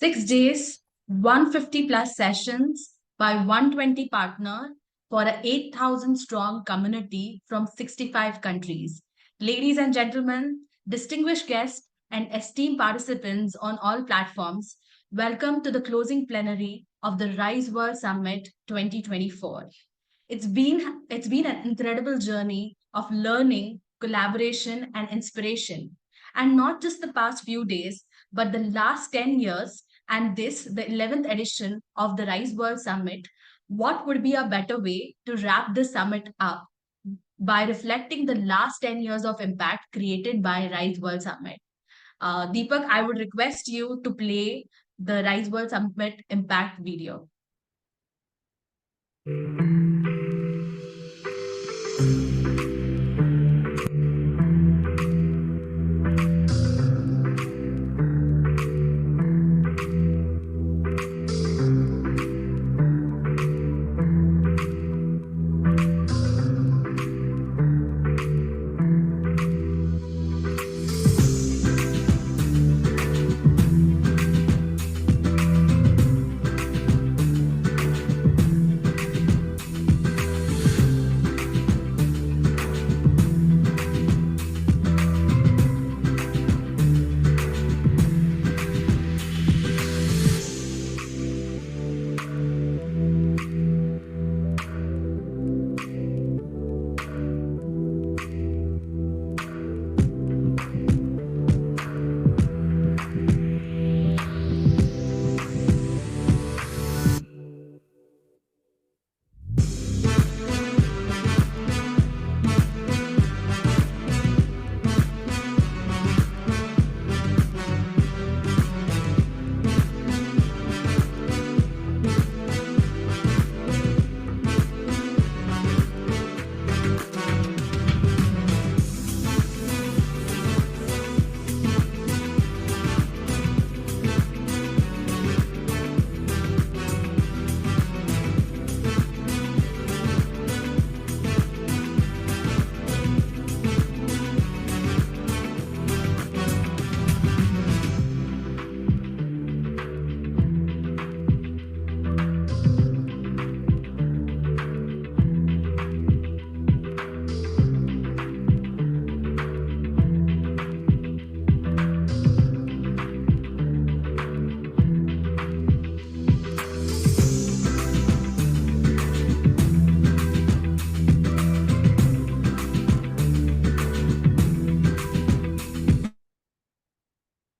6 days, 150 plus sessions by 120 partners for an 8,000 strong community from 65 countries. Ladies and gentlemen, distinguished guests, and esteemed participants on all platforms, welcome to the closing plenary of the Rise World Summit 2024. It's been an incredible journey of learning, collaboration, and inspiration. And not just the past few days, but the last 10 years and this, the 11th edition of the Rise World Summit. What would be a better way to wrap this summit up by reflecting the last 10 years of impact created by Rise World Summit? Deepak, I would request you to play the Rise World Summit impact video.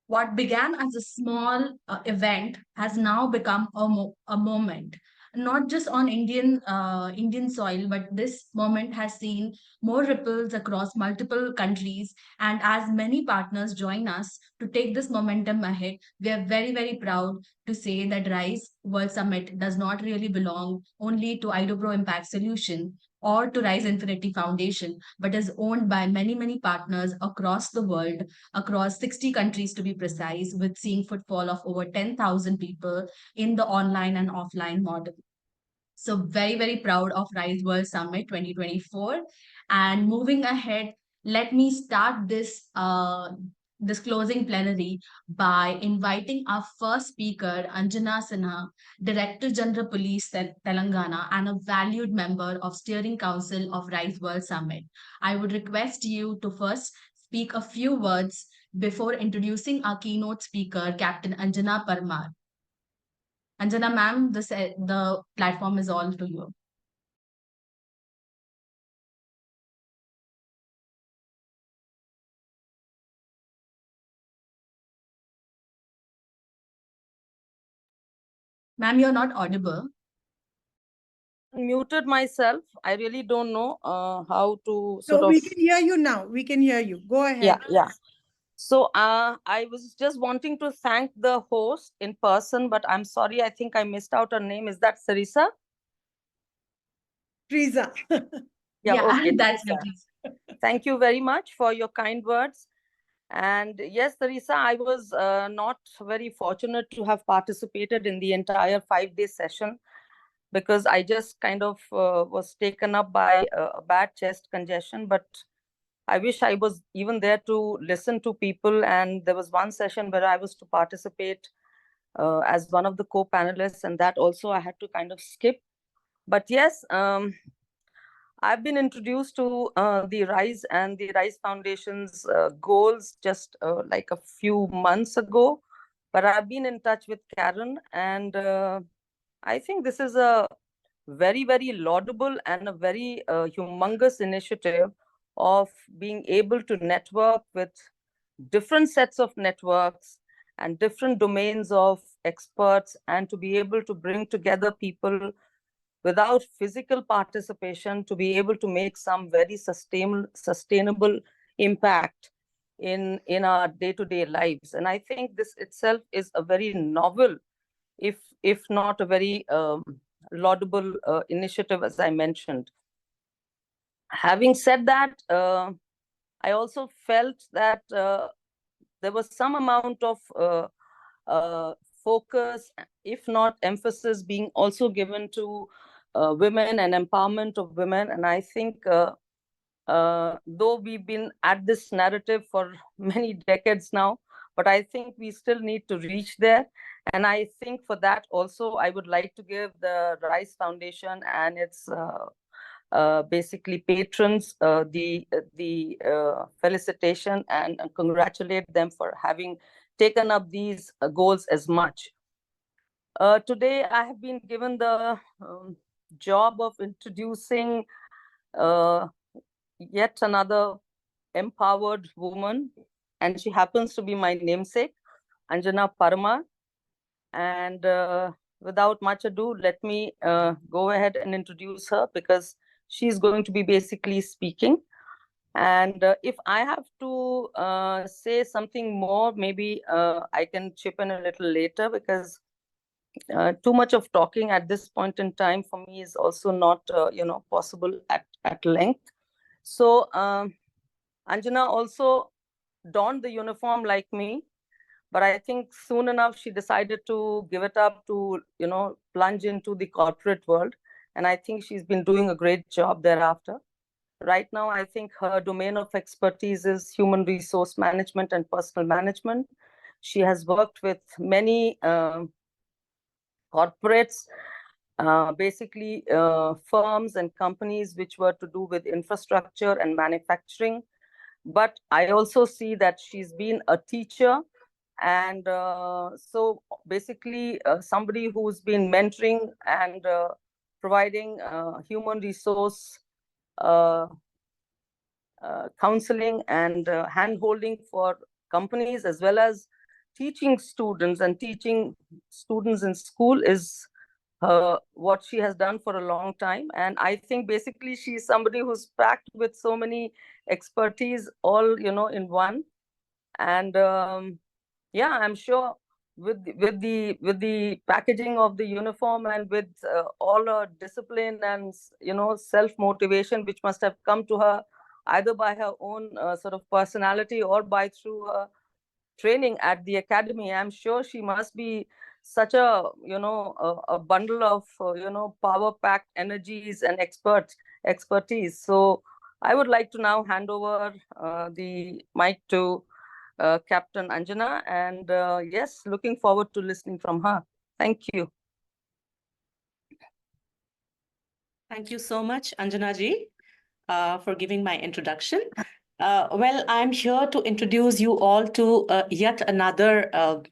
What began as a small event has now become a moment, not just on Indian soil, but this moment has seen more ripples across multiple countries. And as many partners join us to take this momentum ahead, we are very proud to say that Rise World Summit does not really belong only to IDOPRO Impact Solution or to Rise Infinity Foundation, but is owned by many partners across the world, across 60 countries to be precise, with seeing footfall of over 10,000 people in the online and offline model. So very proud of Rise World Summit 2024. And moving ahead, let me start this closing plenary by inviting our first speaker, Anjana Sinha, Director General Police Telangana, and a valued member of Steering Council of Rise World Summit. I would request you to first speak a few words before introducing our keynote speaker, Captain Anjana Parmar. Anjana ma'am, the platform is all to you. Ma'am, you're not audible. Muted myself. I really don't know how to So we can hear you now. We can hear you. Go ahead. Yeah. So I was just wanting to thank the host in person, but I'm sorry, I think I missed out her name. Is that Sarisa? Teresa. Yeah, okay. that's Teresa. it. Thank you very much for your kind words. And yes, Teresa, I was not very fortunate to have participated in the entire 5-day session because I just kind of was taken up by a bad chest congestion. But I wish I was even there to listen to people. And there was one session where I was to participate as one of the co-panelists, and that also I had to kind of skip. But yes, I've been introduced to the Rise and the Rise Foundation's goals just like a few months ago. But I've been in touch with Karen, and I think this is a very, very laudable and a very humongous initiative of being able to network with different sets of networks and different domains of experts, and to be able to bring together people without physical participation to be able to make some very sustainable impact in our day-to-day lives. And I think this itself is a very novel, if not a very laudable initiative, as I mentioned. Having said that, I also felt that there was some amount of focus, if not emphasis, being also given to women and empowerment of women. And I think though we've been at this narrative for many decades now, but I think we still need to reach there. And I think for that also, I would like to give the Rise Foundation and its basically patrons the felicitation and congratulate them for having taken up these goals as much. Today, I have been given the job of introducing yet another empowered woman, and she happens to be my namesake, Anjana Parmar. And without much ado, let me go ahead and introduce her, because she's going to be basically speaking. And if I have to say something more, maybe I can chip in a little later, because too much of talking at this point in time for me is also not possible at length. So Anjana also donned the uniform like me, but I think soon enough she decided to give it up to plunge into the corporate world, and I think she's been doing a great job thereafter. Right now, I think her domain of expertise is human resource management and personal management. She has worked with many corporates, basically firms and companies which were to do with infrastructure and manufacturing. But I also see that she's been a teacher, and so basically somebody who's been mentoring and providing human resource counseling and hand-holding for companies, as well as teaching students in school, is what she has done for a long time. And I think basically she's somebody who's packed with so many expertise all in one. And yeah, I'm sure with the packaging of the uniform, and with all her discipline and self motivation, which must have come to her either by her own sort of personality or by through her training at the academy, I'm sure she must be such a a bundle of power packed energies and expertise. So I would like to now hand over the mic to Captain Anjana, and yes, looking forward to listening from her. Thank you. Thank you so much, Anjana ji, for giving my introduction. Well, I'm here to introduce you all to yet another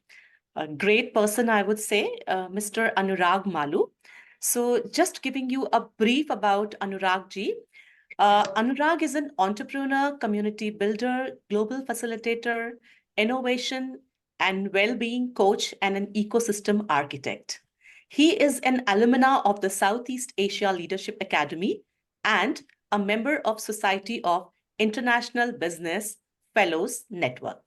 great person, I would say, Mr. Anurag Maloo. So just giving you a brief about Anurag ji. Anurag is an entrepreneur, community builder, global facilitator, innovation and well-being coach, and an ecosystem architect. He is an alumna of the Southeast Asia Leadership Academy and a member of Society of International Business Fellows Network.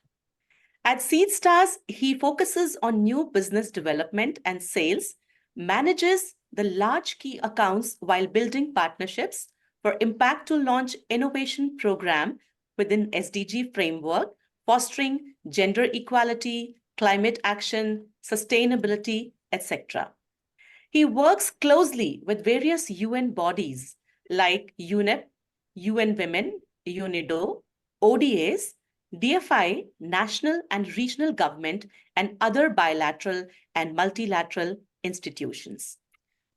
At SeedStars, he focuses on new business development and sales, manages the large key accounts while building partnerships for Impact to Launch Innovation Program within SDG framework, fostering gender equality, climate action, sustainability, etc. He works closely with various UN bodies like UNEP, UN Women, UNIDO, ODAs, DFI, national and regional government, and other bilateral and multilateral institutions.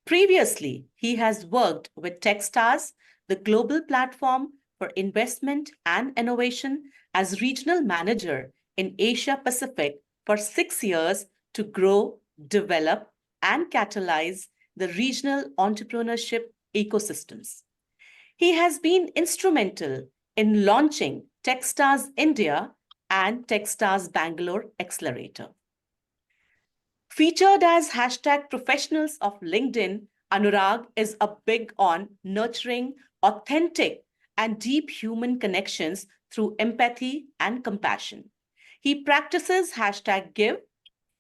Previously, he has worked with Techstars, the global platform for investment and innovation, as regional manager in Asia Pacific for 6 years to grow, develop, and catalyze the regional entrepreneurship ecosystems. He has been instrumental in launching Techstars India and Techstars Bangalore Accelerator. Featured as hashtag professionals of LinkedIn, Anurag is a big on nurturing authentic and deep human connections through empathy and compassion. He practices hashtag give,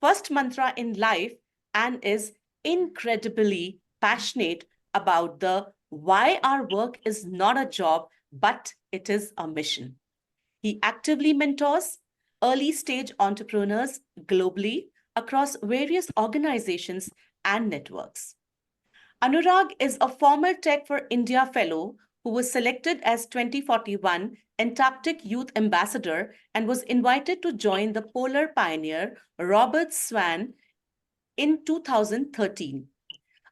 first mantra in life, and is incredibly passionate about the why our work is not a job, but it is a mission. He actively mentors early stage entrepreneurs globally across various organizations and networks. Anurag is a former Tech for India Fellow who was selected as 2041 Antarctic Youth Ambassador and was invited to join the polar pioneer Robert Swan in 2013.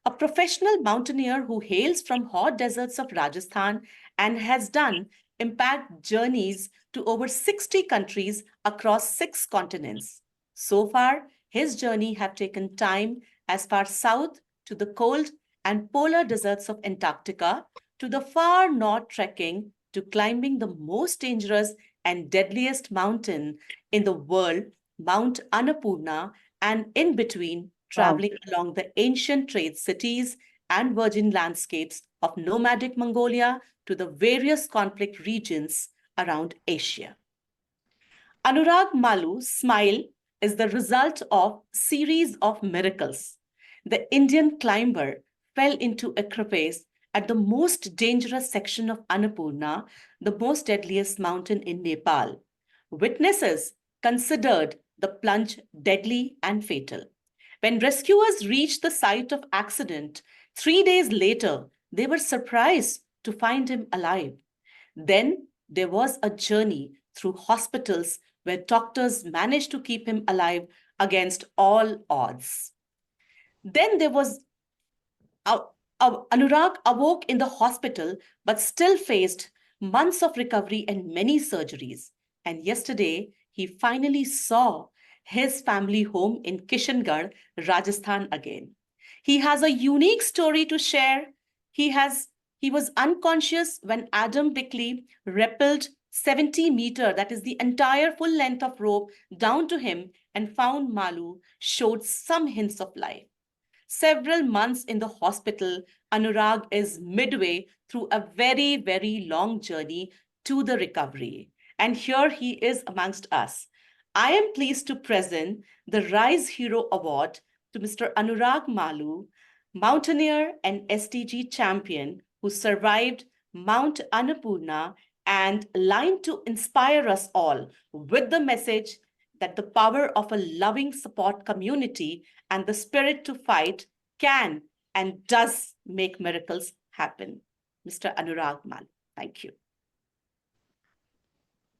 A professional mountaineer who hails from hot deserts of Rajasthan and has done impact journeys to over 60 countries across 6 continents. So far, his journey have taken time as far south to the cold and polar deserts of Antarctica to the far north trekking to climbing the most dangerous and deadliest mountain in the world, Mount Annapurna, and in between traveling along the ancient trade cities and virgin landscapes of nomadic Mongolia to the various conflict regions around Asia. Anurag Maloo's smile is the result of series of miracles. The Indian climber fell into a crevasse at the most dangerous section of Annapurna, the most deadliest mountain in Nepal. Witnesses considered the plunge deadly and fatal. When rescuers reached the site of accident, 3 days later, they were surprised to find him alive. Then there was a journey through hospitals where doctors managed to keep him alive against all odds. Then there was Anurag awoke in the hospital, but still faced months of recovery and many surgeries. And yesterday, he finally saw his family home in Kishangarh, Rajasthan again. He has a unique story to share. He was unconscious when Adam Bickley rappelled 70 meter, that is the entire full length of rope, down to him and found Maloo showed some hints of life. Several months in the hospital, Anurag is midway through a very, very long journey to the recovery. And here he is amongst us. I am pleased to present the Rise Hero Award to Mr. Anurag Maloo, mountaineer and SDG champion who survived Mount Annapurna and aligned to inspire us all with the message that the power of a loving support community and the spirit to fight can and does make miracles happen. Mr. Anurag Maloo, thank you.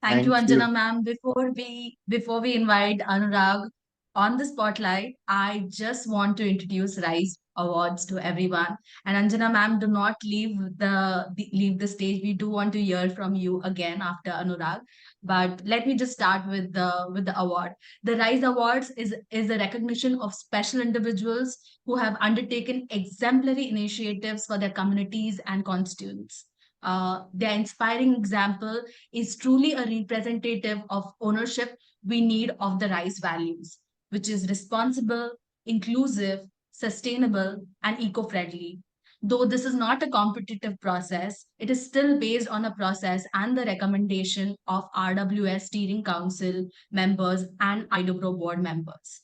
Thank you, Anjana ma'am. Before we invite Anurag on the spotlight, I just want to introduce Rise Awards to everyone. And Anjana ma'am, do not leave the stage. We do want to hear from you again after Anurag. But let me just start with the award. The Rise Awards is a recognition of special individuals who have undertaken exemplary initiatives for their communities and constituents. Their inspiring example is truly a representative of ownership we need of the RISE values, which is responsible, inclusive, sustainable, and eco-friendly. Though this is not a competitive process, it is still based on a process and the recommendation of RWS Steering Council members and IDOPRO board members.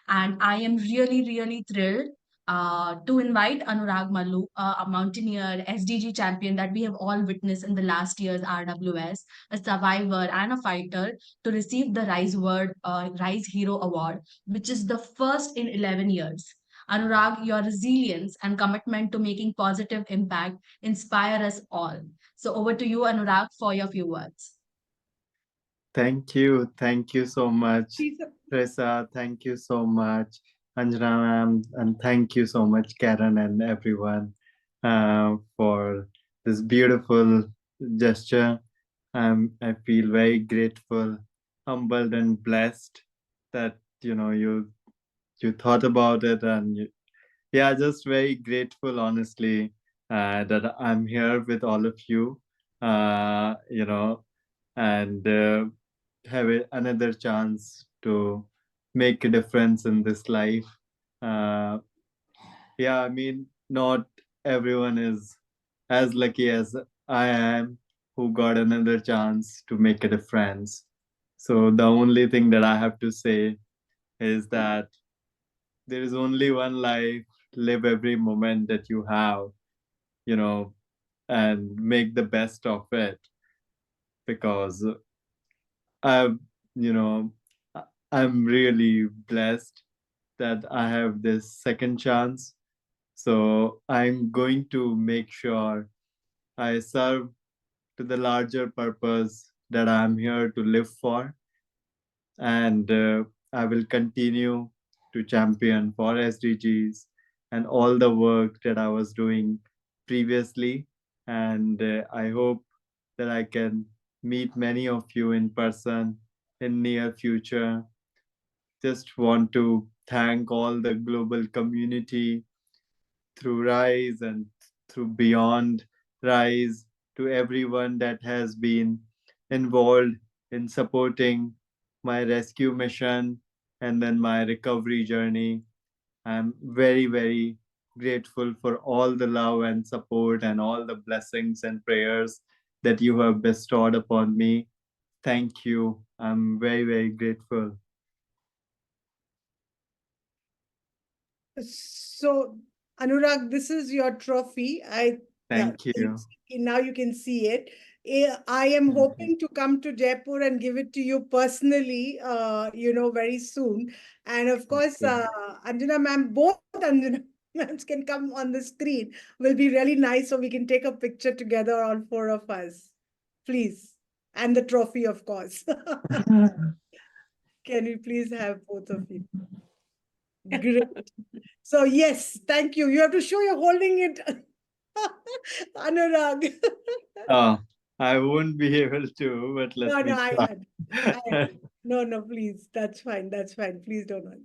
And I am really, really thrilled to invite Anurag Maloo, a mountaineer, SDG champion that we have all witnessed in the last year's RWS, a survivor and a fighter, to receive the Rise Hero Award, which is the first in 11 years. Anurag, your resilience and commitment to making positive impact inspire us all. So over to you, Anurag, for your few words. Thank you. Thank you so much, Please, Teresa. Thank you so much, Anjana ma'am. And thank you so much, Karen and everyone, for this beautiful gesture. I feel very grateful, humbled, and blessed that you thought about it, and yeah, just very grateful, honestly, that I'm here with all of you. And have another chance to make a difference in this life. Uh, yeah, I mean, not everyone is as lucky as I am, who got another chance to make a difference. So the only thing that I have to say is that there is only one life. Live every moment that you have, you know, and make the best of it, because I've, you know, I'm really blessed that I have this second chance. So I'm going to make sure I serve to the larger purpose that I'm here to live for. And I will continue to champion for SDGs and all the work that I was doing previously. And I hope that I can meet many of you in person in near future. Just want to thank all the global community through Rise and through Beyond Rise, to everyone that has been involved in supporting my rescue mission and then my recovery journey. I'm very, very grateful for all the love and support and all the blessings and prayers that you have bestowed upon me. Thank you. I'm very, very grateful. so Anurag, this is your trophy. Thank you. Now you can see it. I am hoping to come to Jaipur and give it to you personally, very soon. And of course, Anjana ma'am, both Anjana ma'ams can come on the screen. Will be really nice, so we can take a picture together, all four of us. Please. And the trophy, of course. Can we please have both of you? Great. So yes, thank you. You have to show you're holding it, Anurag. Oh, I won't be able to, but let No, me no, I try. had. No, no, please. That's fine. That's fine. Please don't worry.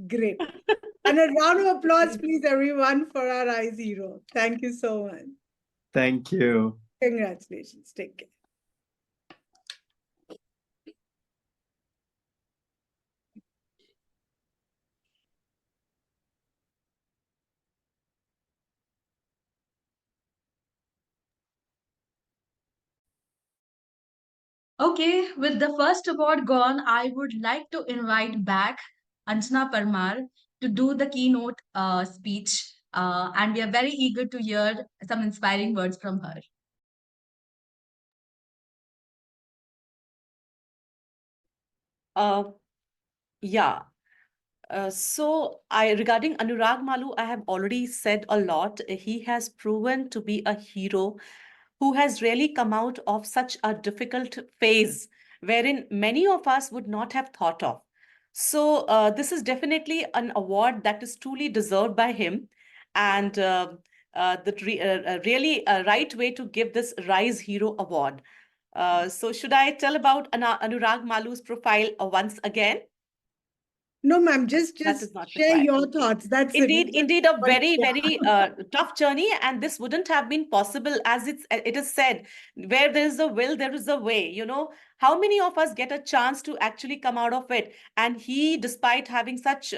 Great. And a round of applause, please, everyone, for our Rise hero. Thank you so much. Thank you. Congratulations. Take care. Okay, with the first award gone, I would like to invite back Anjana Parmar to do the keynote speech. And we are very eager to hear some inspiring words from her. Uh, yeah. So regarding Anurag Maloo, I have already said a lot. He has proven to be a hero who has really come out of such a difficult phase wherein many of us would not have thought of. So this is definitely an award that is truly deserved by him, and really a right way to give this Rise Hero Award. So should I tell about Anurag Maloo's profile once again? No, ma'am, That just is not share required. your thoughts. That's it. Indeed, a very, very tough journey, and this wouldn't have been possible, as it is said, where there is a will, there is a way. How many of us get a chance to actually come out of it? And he, despite having such,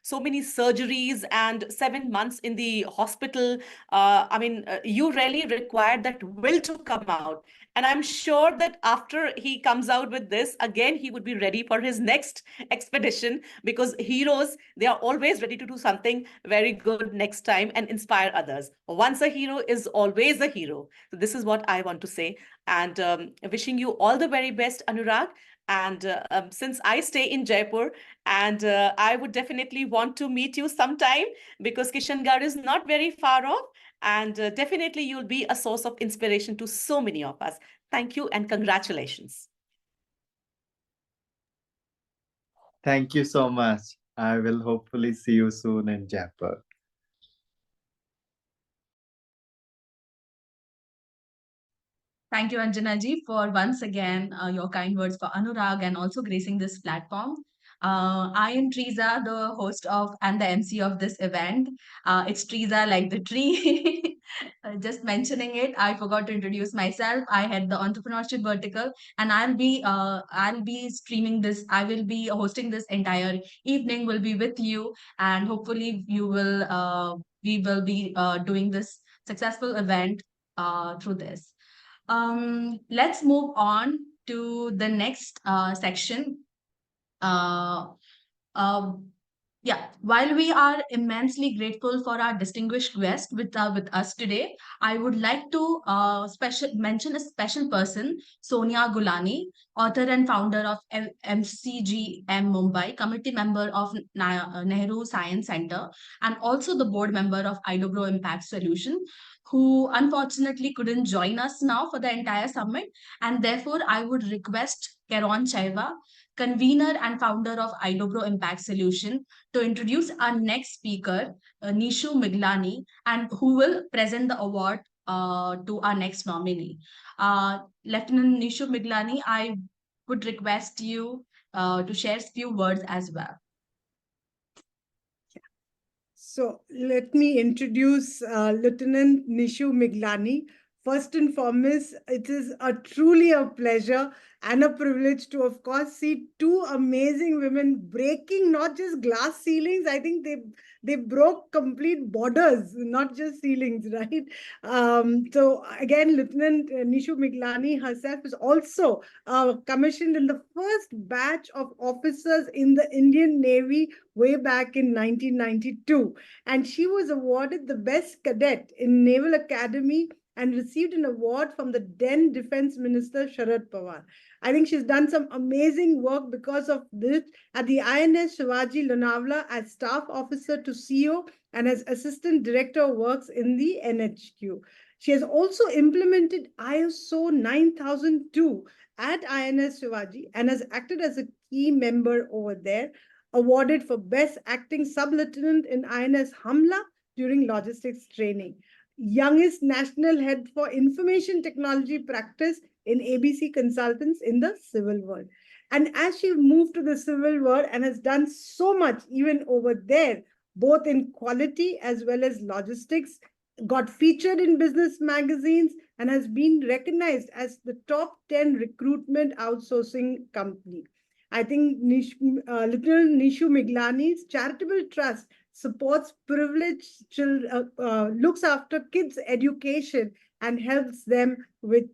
so many surgeries and 7 months in the hospital, you really required that will to come out. And I'm sure that after he comes out with this, again, he would be ready for his next expedition, because heroes, they are always ready to do something very good next time and inspire others. Once a hero is always a hero. So this is what I want to say. And wishing you all the very best, Anurag. And since I stay in Jaipur, and I would definitely want to meet you sometime, because Kishangarh is not very far off. And definitely you'll be a source of inspiration to so many of us. Thank you and congratulations. Thank you so much. I will hopefully see you soon in Jaipur. Thank you, Anjana ji, for once again your kind words for Anurag and also gracing this platform. I am Triza, the host of and the MC of this event. It's Triza like the tree. Just mentioning it, I forgot to introduce myself. I had the entrepreneurship vertical, and I'll be streaming this. I will be hosting this entire evening. Will be with you, and hopefully you will. We will be doing this successful event through this. Let's move on to the next section. Uh, uh, yeah, while we are immensely grateful for our distinguished guest with us today, I would like to mention a special person, Sonia Gulani, author and founder of MCGM Mumbai, committee member of Nehru Science Center, and also the board member of IDOGRO Impact Solution, who unfortunately couldn't join us now for the entire summit. And therefore, I would request Keron Chaiva, convener and founder of IDOGRO Impact Solution, to introduce our next speaker, Nishu Miglani, and who will present the award to our next nominee. Lieutenant Nishu Miglani, I would request you to share a few words as well. So let me introduce Lieutenant Nishu Miglani. First and foremost, it is truly a pleasure and a privilege to, of course, see two amazing women breaking not just glass ceilings. I think they broke complete borders, not just ceilings, right? So again, Lieutenant Nishu Miglani herself is also commissioned in the first batch of officers in the Indian Navy way back in 1992. And she was awarded the best cadet in Naval Academy and received an award from the then Defense Minister Sharad Pawar. I think she's done some amazing work because of this at the INS Shivaji Lonavala as staff officer to CEO and as assistant director of works in the NHQ. She has also implemented ISO 9002 at INS Shivaji and has acted as a key member over there, awarded for Best Acting Sub-Lieutenant in INS Hamla during logistics training. Youngest National Head for Information Technology Practice in ABC Consultants in the civil world. And as she moved to the civil world and has done so much even over there, both in quality as well as logistics, got featured in business magazines and has been recognized as the top 10 recruitment outsourcing company. I think Little Nishu Miglani's charitable trust supports privileged children, looks after kids' education and helps them with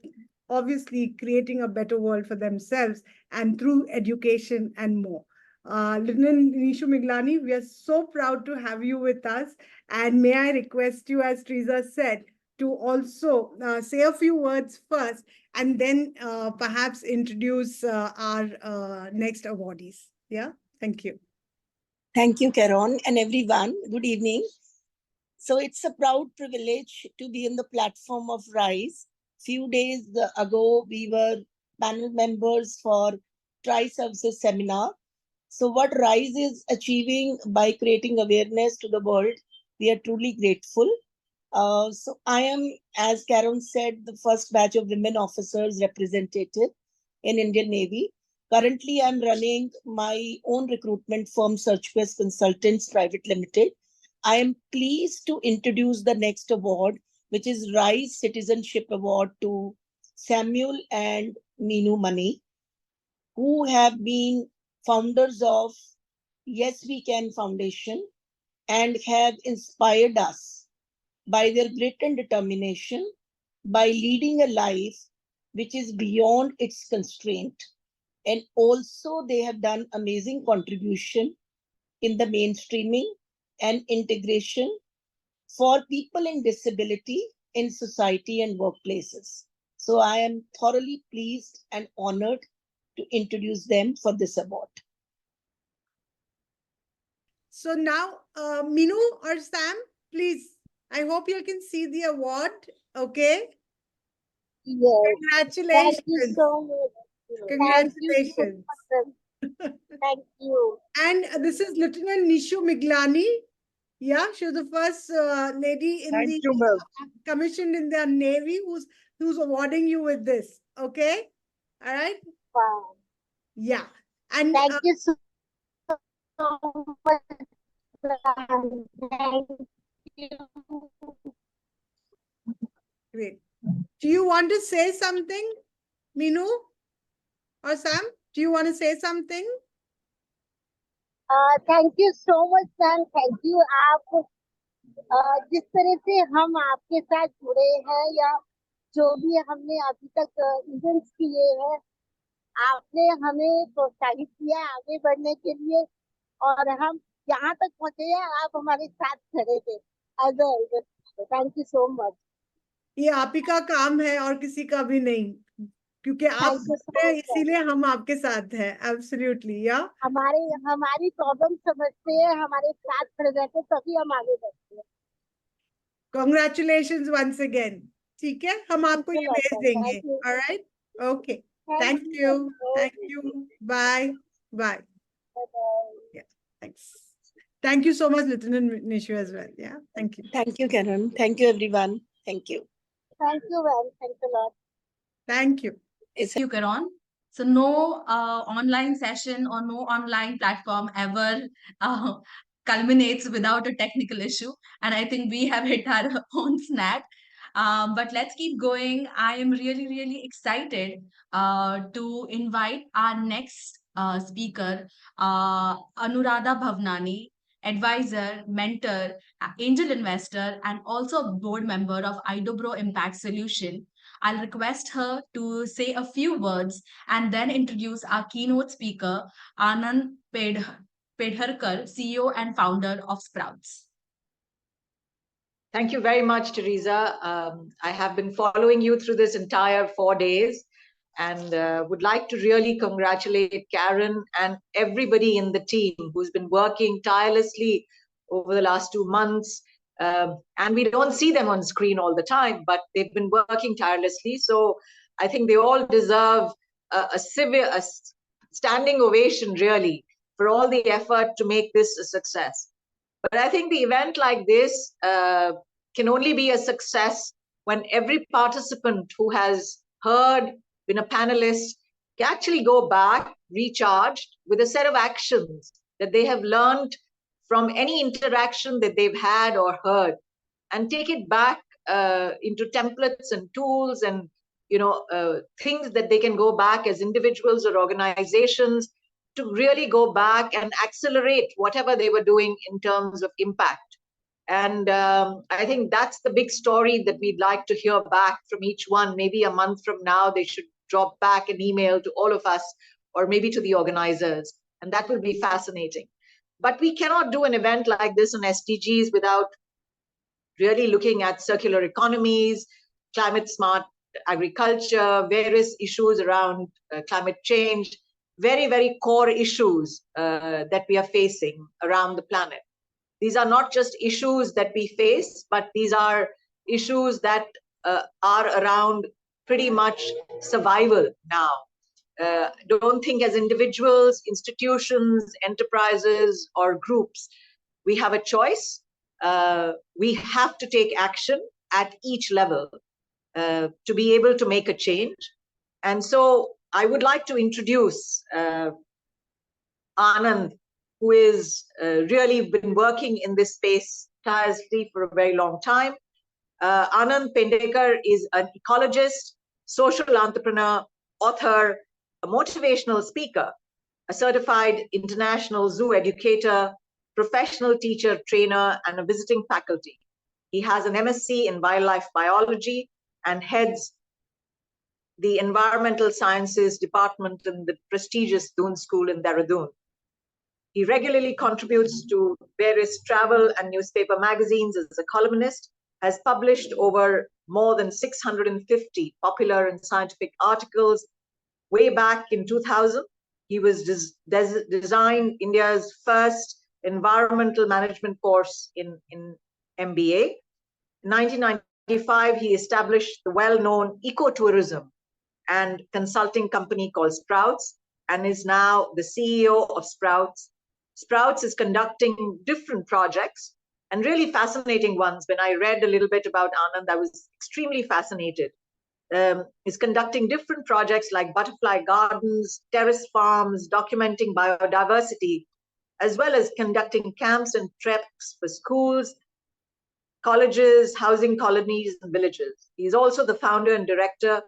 obviously creating a better world for themselves and through education and more. Lieutenant Nishu Miglani, we are so proud to have you with us. And may I request you, as Teresa said, to also say a few words first and then perhaps introduce our next awardees. Yeah, thank you. Thank you, Keron, and everyone. Good evening. So it's a proud privilege to be in the platform of Rise. Few days ago, we were panel members for Tri-Services Seminar. So what Rise is achieving by creating awareness to the world, we are truly grateful. So I am, as Karen said, the first batch of women officers representative in Indian Navy. Currently, I'm running my own recruitment firm, Changemakers Consultants Private Limited. I am pleased to introduce the next award, which is Rise Citizenship Award to Samuel and Minu Mani, who have been founders of Yes We Can Foundation and have inspired us by their grit and determination, by leading a life which is beyond its constraint. And also they have done amazing contribution in the mainstreaming and integration for people in disability in society and workplaces. So I am thoroughly pleased and honored to introduce them for this award. So now, Minu or Sam, please, I hope you can see the award, okay? Yes. Thank you Congratulations. so much. Congratulations. Thank you. And this is Lieutenant Nishu Miglani. Yeah, she was the first lady in Thank the you, ma'am. commissioned in the Navy who's awarding you with this. Okay, all right. Wow. Yeah, and Thank you so much. Thank you. great. Do you want to say something, Minu or Sam? Do you want to say something? Thank you so much ma'am, thank you. आप जिस तरह से हम आपके साथ जुड़े हैं या जो भी हमने अभी तक इवेंट्स किए हैं, आपने हमें प्रोत्साहित किया आगे बढ़ने के लिए और हम यहाँ तक पहुँचे हैं, आप हमारे साथ खड़े थे। Thank you so much. ये आप ही का काम है और किसी का भी नहीं, क्योंकि आप हैं, इसीलिए हम आपके साथ हैं। एब्सोल्युटली, या हमारी प्रॉब्लम समझते हैं, हमारे साथ खड़े रहते, तभी हम आगे बढ़ते हैं। Congratulations once again. ठीक है, हम आपको ये भेज देंगे। All right? Okay. Thank you. Thank you. Bye. Bye. Yeah. Thanks. Thank you so much, Lieutenant Nishu, as well. Yeah. Thank you. Thank you, Karan. Thank you, everyone. Thank you. Thank you, ma'am. Thanks a lot. Thank you. Thank you, Karan. So no online session or no online platform ever culminates without a technical issue. And I think we have hit our own snag. But let's keep going. I am really, really excited to invite our next speaker, Anuradha Bhavnani, advisor, mentor, angel investor, and also a board member of Idobro Impact Solution. I'll request her to say a few words and then introduce our keynote speaker, Anand Pendharkar, CEO and founder of Sprouts. Thank you very much, Teresa. I have been following you through this entire 4 days and would like to really congratulate Karen and everybody in the team who's been working tirelessly over the last 2 months. And we don't see them on screen all the time, but they've been working tirelessly. So I think they all deserve a standing ovation, really, for all the effort to make this a success. But I think the event like this can only be a success when every participant who has heard, been a panelist, can actually go back, recharged with a set of actions that they have learned from any interaction that they've had or heard, and take it back into templates and tools and things that they can go back as individuals or organizations to really go back and accelerate whatever they were doing in terms of impact. And I think that's the big story that we'd like to hear back from each one. Maybe a month from now, they should drop back an email to all of us or maybe to the organizers. And that will be fascinating. But we cannot do an event like this on SDGs without really looking at circular economies, climate smart agriculture, various issues around climate change, very, very core issues that we are facing around the planet. These are not just issues that we face, but these are issues that are around pretty much survival now. Don't think as individuals, institutions, enterprises, or groups. We have a choice. We have to take action at each level to be able to make a change. And so I would like to introduce Anand, who is really been working in this space tirelessly for a very long time. Anand Pendharkar is an ecologist, social entrepreneur, author, a motivational speaker, a certified international zoo educator, professional teacher, trainer, and a visiting faculty. He has an MSc in wildlife biology and heads the environmental sciences department in the prestigious Doon School in Dehradun. He regularly contributes to various travel and newspaper magazines as a columnist, has published over more than 650 popular and scientific articles. Way back in 2000, he was designed India's first environmental management course in MBA. In 1990, 1995, he established the well-known ecotourism and consulting company called Sprouts, and is now the CEO of Sprouts. Sprouts is conducting different projects and really fascinating ones. When I read a little bit about Anand, I was extremely fascinated. Is conducting different projects like butterfly gardens, terrace farms, documenting biodiversity, as well as conducting camps and treks for schools, colleges, housing colonies, and villages. He's also the founder and director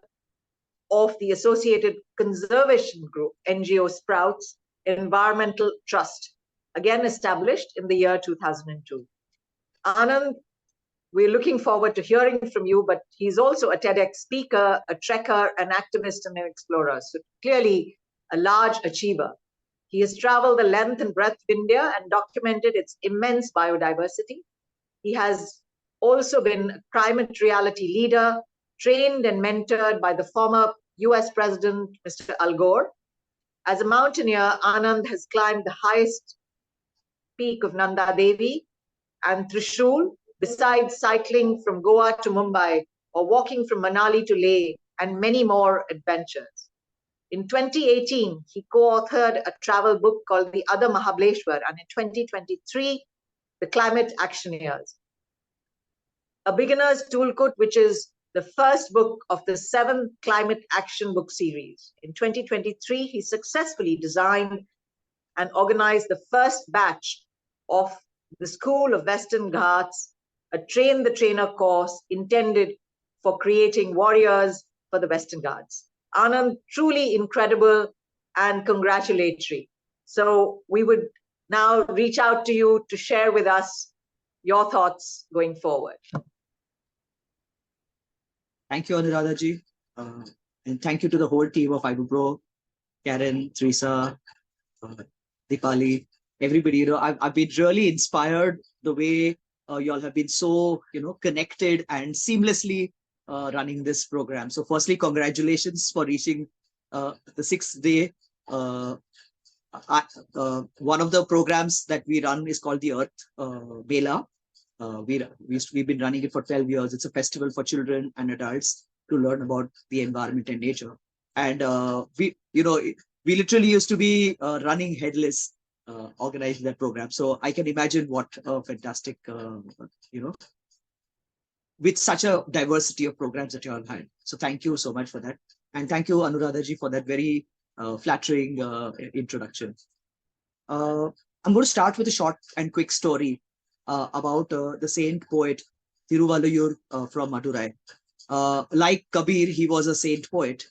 of the associated conservation group, NGO Sprouts Environmental Trust, again established in the year 2002. Anand, we're looking forward to hearing from you, but he's also a TEDx speaker, a trekker, an activist, and an explorer. So clearly a large achiever. He has traveled the length and breadth of India and documented its immense biodiversity. He has also been a climate reality leader, trained and mentored by the former US President, Mr. Al Gore. As a mountaineer, Anand has climbed the highest peak of Nanda Devi and Trishul, besides cycling from Goa to Mumbai or walking from Manali to Leh, and many more adventures. In 2018, he co-authored a travel book called The Other Mahabaleshwar, and in 2023, The Climate Actioneers, a beginner's toolkit, which is the first book of the 7th Climate Action book series. In 2023, he successfully designed and organized the first batch of the School of Western Ghats, a train the trainer course intended for creating warriors for the Western Ghats. Anand, truly incredible and congratulatory. So we would now reach out to you to share with us your thoughts going forward. Thank you, Anuradha-ji. And thank you to the whole team of IBUPRO, Karen, Teresa, Dipali, everybody. You know, I've been really inspired the way you all have been so, connected and seamlessly running this program. So firstly, congratulations for reaching the 6th day. One of the programs that we run is called the Earth Mela. We've been running it for 12 years. It's a festival for children and adults to learn about the environment and nature. And we literally used to be running headless, organizing that program. So I can imagine what a fantastic, with such a diversity of programs that you all had. So thank you so much for that. And thank you, Anuradha-ji, for that very flattering introduction. I'm going to start with a short and quick story about the saint poet Thiruvalluvar from Madurai. Like Kabir, he was a saint poet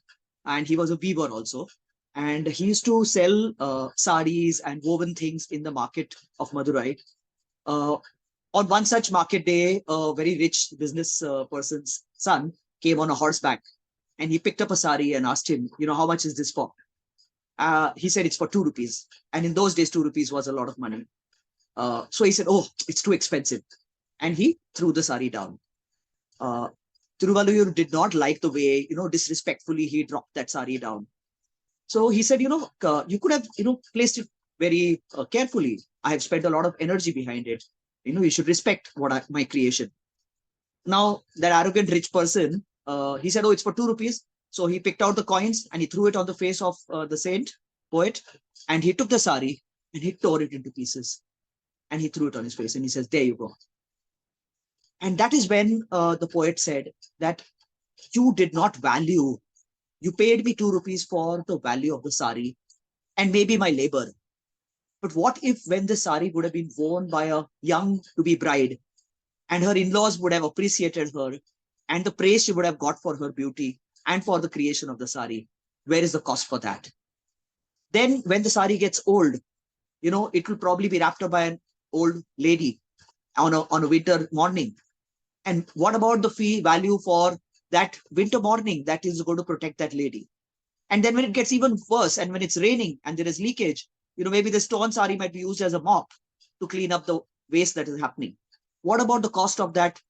and he was a weaver also. And he used to sell saris and woven things in the market of Madurai. On one such market day, a very rich business person's son came on a horseback and he picked up a sari and asked him, how much is this for? He said it's for 2 rupees. And in those days, 2 rupees was a lot of money. So he said, oh, it's too expensive. And he threw the sari down. Thiruvalluvar did not like the way, disrespectfully he dropped that sari down. So he said, you could have, placed it very carefully. I have spent a lot of energy behind it. You should respect my creation. Now, that arrogant rich person, he said, oh, it's for 2 rupees. So he picked out the coins and he threw it on the face of the saint poet. And he took the sari and he tore it into pieces. And he threw it on his face and he says, there you go. And that is when the poet said that you did not value, you paid me 2 rupees for the value of the sari and maybe my labor. But what if when the sari would have been worn by a young to-be bride and her in-laws would have appreciated her and the praise she would have got for her beauty and for the creation of the sari? Where is the cost for that? Then when the sari gets old, it will probably be wrapped up by an old lady on a winter morning. And what about the fee value for that winter morning that is going to protect that lady? And then when it gets even worse and when it's raining and there is leakage, maybe the torn sari might be used as a mop to clean up the waste that is happening. What about the cost of that,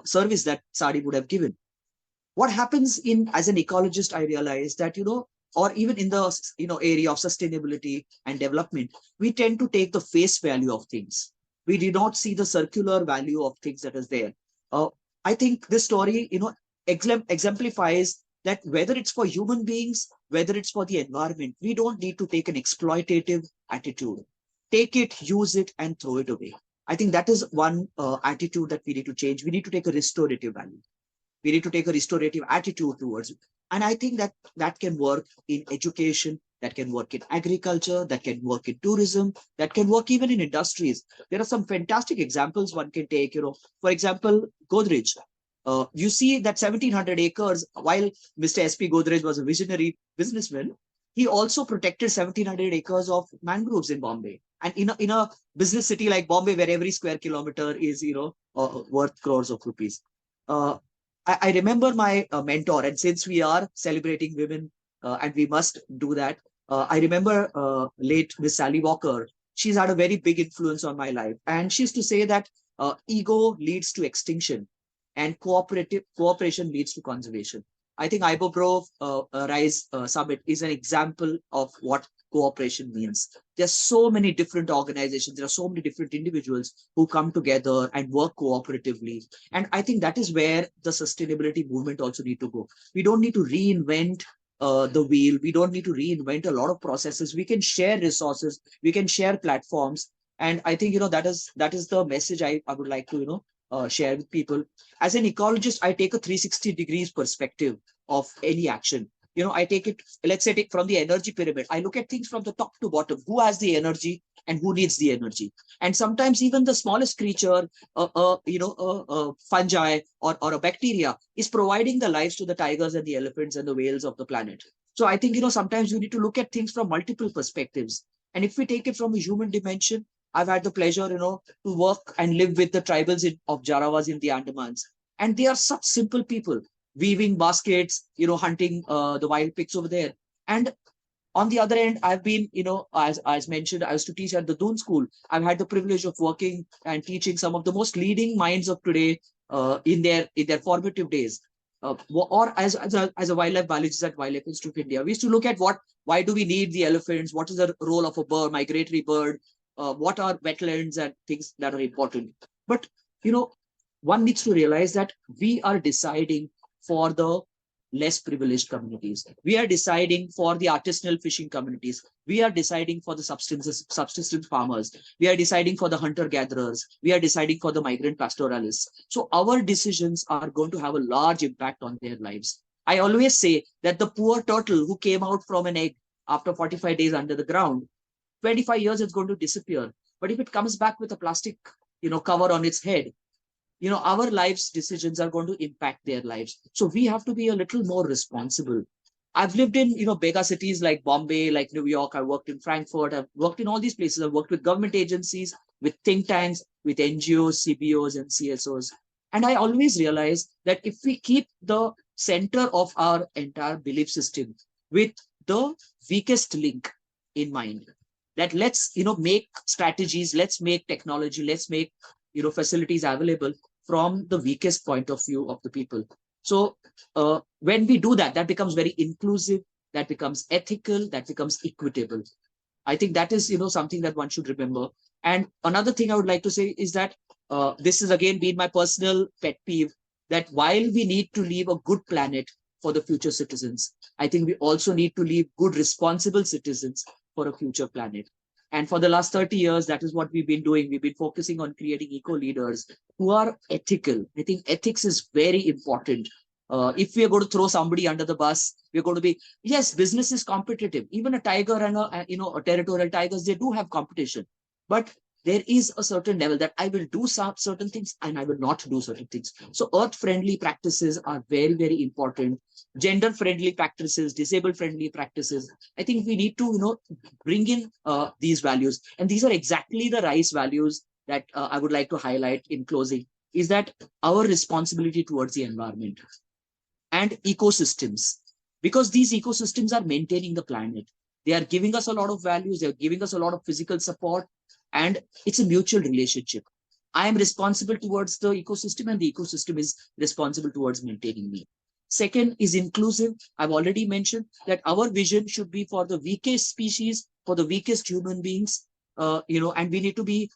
service that sari would have given? What happens as an ecologist, I realized that, or even in the, area of sustainability and development, we tend to take the face value of things. We do not see the circular value of things that is there. I think this story, exemplifies that whether it's for human beings, whether it's for the environment, we don't need to take an exploitative attitude. Take it, use it, and throw it away. I think that is one attitude that we need to change. We need to take a restorative value. We need to take a restorative attitude towards it. And I think that that can work in education, that can work in agriculture, that can work in tourism, that can work even in industries. There are some fantastic examples one can take. For example, Godrej. You see that 1700 acres, while Mr. S.P. Godrej was a visionary businessman, he also protected 1700 acres of mangroves in Bombay. And in a business city like Bombay, where every square kilometer is, worth crores of rupees. I remember my mentor, and since we are celebrating women and we must do that, I remember late Miss Sally Walker. She's had a very big influence on my life. And she used to say that ego leads to extinction and cooperation leads to conservation. I think IBOBRO Rise Summit is an example of what cooperation means. There's so many different organizations, there are so many different individuals who come together and work cooperatively. And I think that is where the sustainability movement also need to go. We don't need to reinvent the wheel. We don't need to reinvent a lot of processes. We can share resources, we can share platforms. And I think, that is the message I would like to, share with people. As an ecologist, I take a 360 degrees perspective of any action. I take it, let's say, from the energy pyramid. I look at things from the top to bottom. Who has the energy and who needs the energy? And sometimes even the smallest creature, fungi or a bacteria is providing the lives to the tigers and the elephants and the whales of the planet. So I think, sometimes you need to look at things from multiple perspectives. And if we take it from a human dimension, I've had the pleasure, to work and live with the tribals of Jarawas in the Andamans. And they are such simple people, weaving baskets, hunting the wild pigs over there. And on the other end, I've been, as mentioned, I used to teach at the Doon School. I've had the privilege of working and teaching some of the most leading minds of today in their formative days. Or as a wildlife biologist at Wildlife Institute of India, we used to look at why do we need the elephants? What is the role of a bird, migratory bird? What are wetlands and things that are important? But, one needs to realize that we are deciding for the less privileged communities. We are deciding for the artisanal fishing communities. We are deciding for the subsistence farmers. We are deciding for the hunter-gatherers. We are deciding for the migrant pastoralists. So our decisions are going to have a large impact on their lives. I always say that the poor turtle who came out from an egg after 45 days under the ground, 25 years it's going to disappear. But if it comes back with a plastic, cover on its head, our lives decisions are going to impact their lives. So we have to be a little more responsible. I've lived in, mega cities like Bombay, like New York. I worked in Frankfurt. I've worked in all these places. I've worked with government agencies, with think tanks, with NGOs, CBOs, and CSOs. And I always realize that if we keep the center of our entire belief system with the weakest link in mind, that let's, make strategies, let's make technology, let's make, facilities available from the weakest point of view of the people. So when we do that, that becomes very inclusive, that becomes ethical, that becomes equitable. I think that is, something that one should remember. And another thing I would like to say is that this has again been my personal pet peeve, that while we need to leave a good planet for the future citizens, I think we also need to leave good, responsible citizens for a future planet. And for the last 30 years, that is what we've been doing. We've been focusing on creating eco-leaders who are ethical. I think ethics is very important. If we are going to throw somebody under the bus, we're going to be, yes, business is competitive. Even a tiger and a territorial tigers, they do have competition. But there is a certain level that I will do certain things and I will not do certain things. So earth-friendly practices are very, very important. Gender-friendly practices, disabled-friendly practices. I think we need to, bring in these values. And these are exactly the Rise values that I would like to highlight in closing, is that our responsibility towards the environment and ecosystems, because these ecosystems are maintaining the planet. They are giving us a lot of values. They're giving us a lot of physical support. And it's a mutual relationship. I am responsible towards the ecosystem and the ecosystem is responsible towards maintaining me. Second is inclusive. I've already mentioned that our vision should be for the weakest species, for the weakest human beings, and we need to be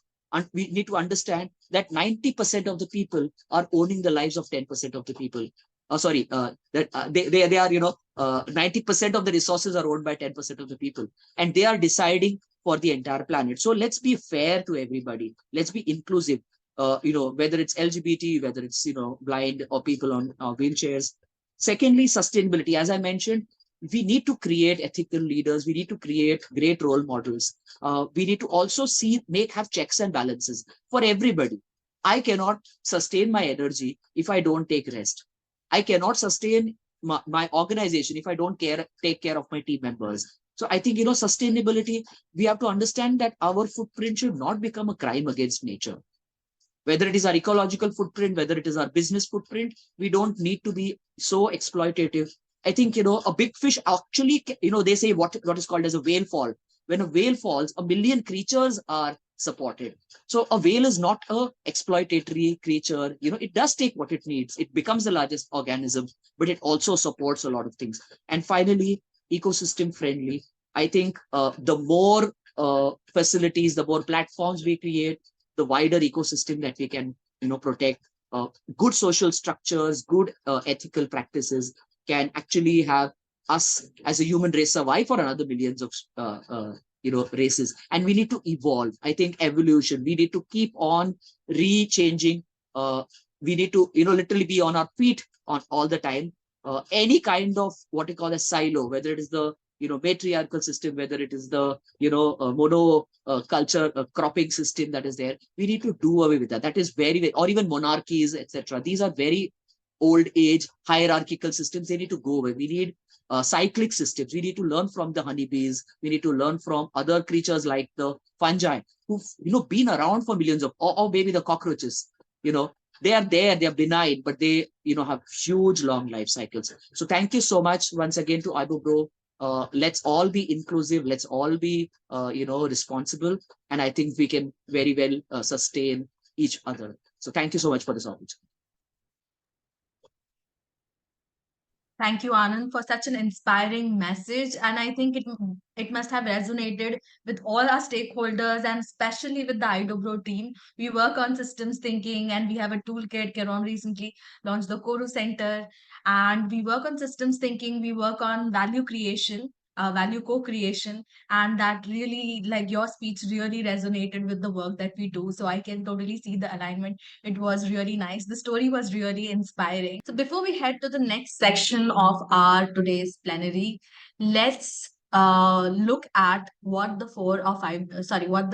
we need to understand that 90% of the people are owning the lives of 10% of the people. They are, 90% of the resources are owned by 10% of the people, and they are deciding for the entire planet. So let's be fair to everybody. Let's be inclusive. Whether it's LGBT, whether it's, blind or people on wheelchairs. Secondly, sustainability. As I mentioned, we need to create ethical leaders. We need to create great role models. We need to also have checks and balances for everybody. I cannot sustain my energy if I don't take rest. I cannot sustain my organization if I don't take care of my team members. So I think, sustainability, we have to understand that our footprint should not become a crime against nature. Whether it is our ecological footprint, whether it is our business footprint, we don't need to be so exploitative. I think, a big fish actually, they say what is called as a whale fall. When a whale falls, 1 million creatures are supported. So a whale is not a exploitatory creature. It does take what it needs. It becomes the largest organism, but it also supports a lot of things. And finally, ecosystem friendly. I think the more facilities, the more platforms we create, the wider ecosystem that we can, protect. Good social structures, good ethical practices can actually have us as a human race survive for another millions of races. And we need to evolve. I think evolution, we need to keep on re-changing. We need to, literally be on our feet on all the time. Any kind of what we call a silo, whether it is the matriarchal system, whether it is the mono culture cropping system that is there, we need to do away with that. That is very, very, or even monarchies, etc. These are very old age hierarchical systems. They need to go away. We need cyclic systems. We need to learn from the honeybees. We need to learn from other creatures like the fungi who've been around for millions of, or maybe the cockroaches. They are there, they are benign, but they have huge long life cycles. So thank you so much once again to Ibo Bro. Let's all be inclusive. Let's all be responsible, and I think we can very well sustain each other. So thank you so much for this opportunity. Thank you, Anand, for such an inspiring message. And I think it must have resonated with all our stakeholders and especially with the IDOBRO team. We work on systems thinking and we have a toolkit. Karon recently launched the Koru Center. And we work on systems thinking, we work on value creation, value co-creation. And that really, like your speech really resonated with the work that we do. So I can totally see the alignment. It was really nice. The story was really inspiring. So before we head to the next section of our today's plenary, let's look at what the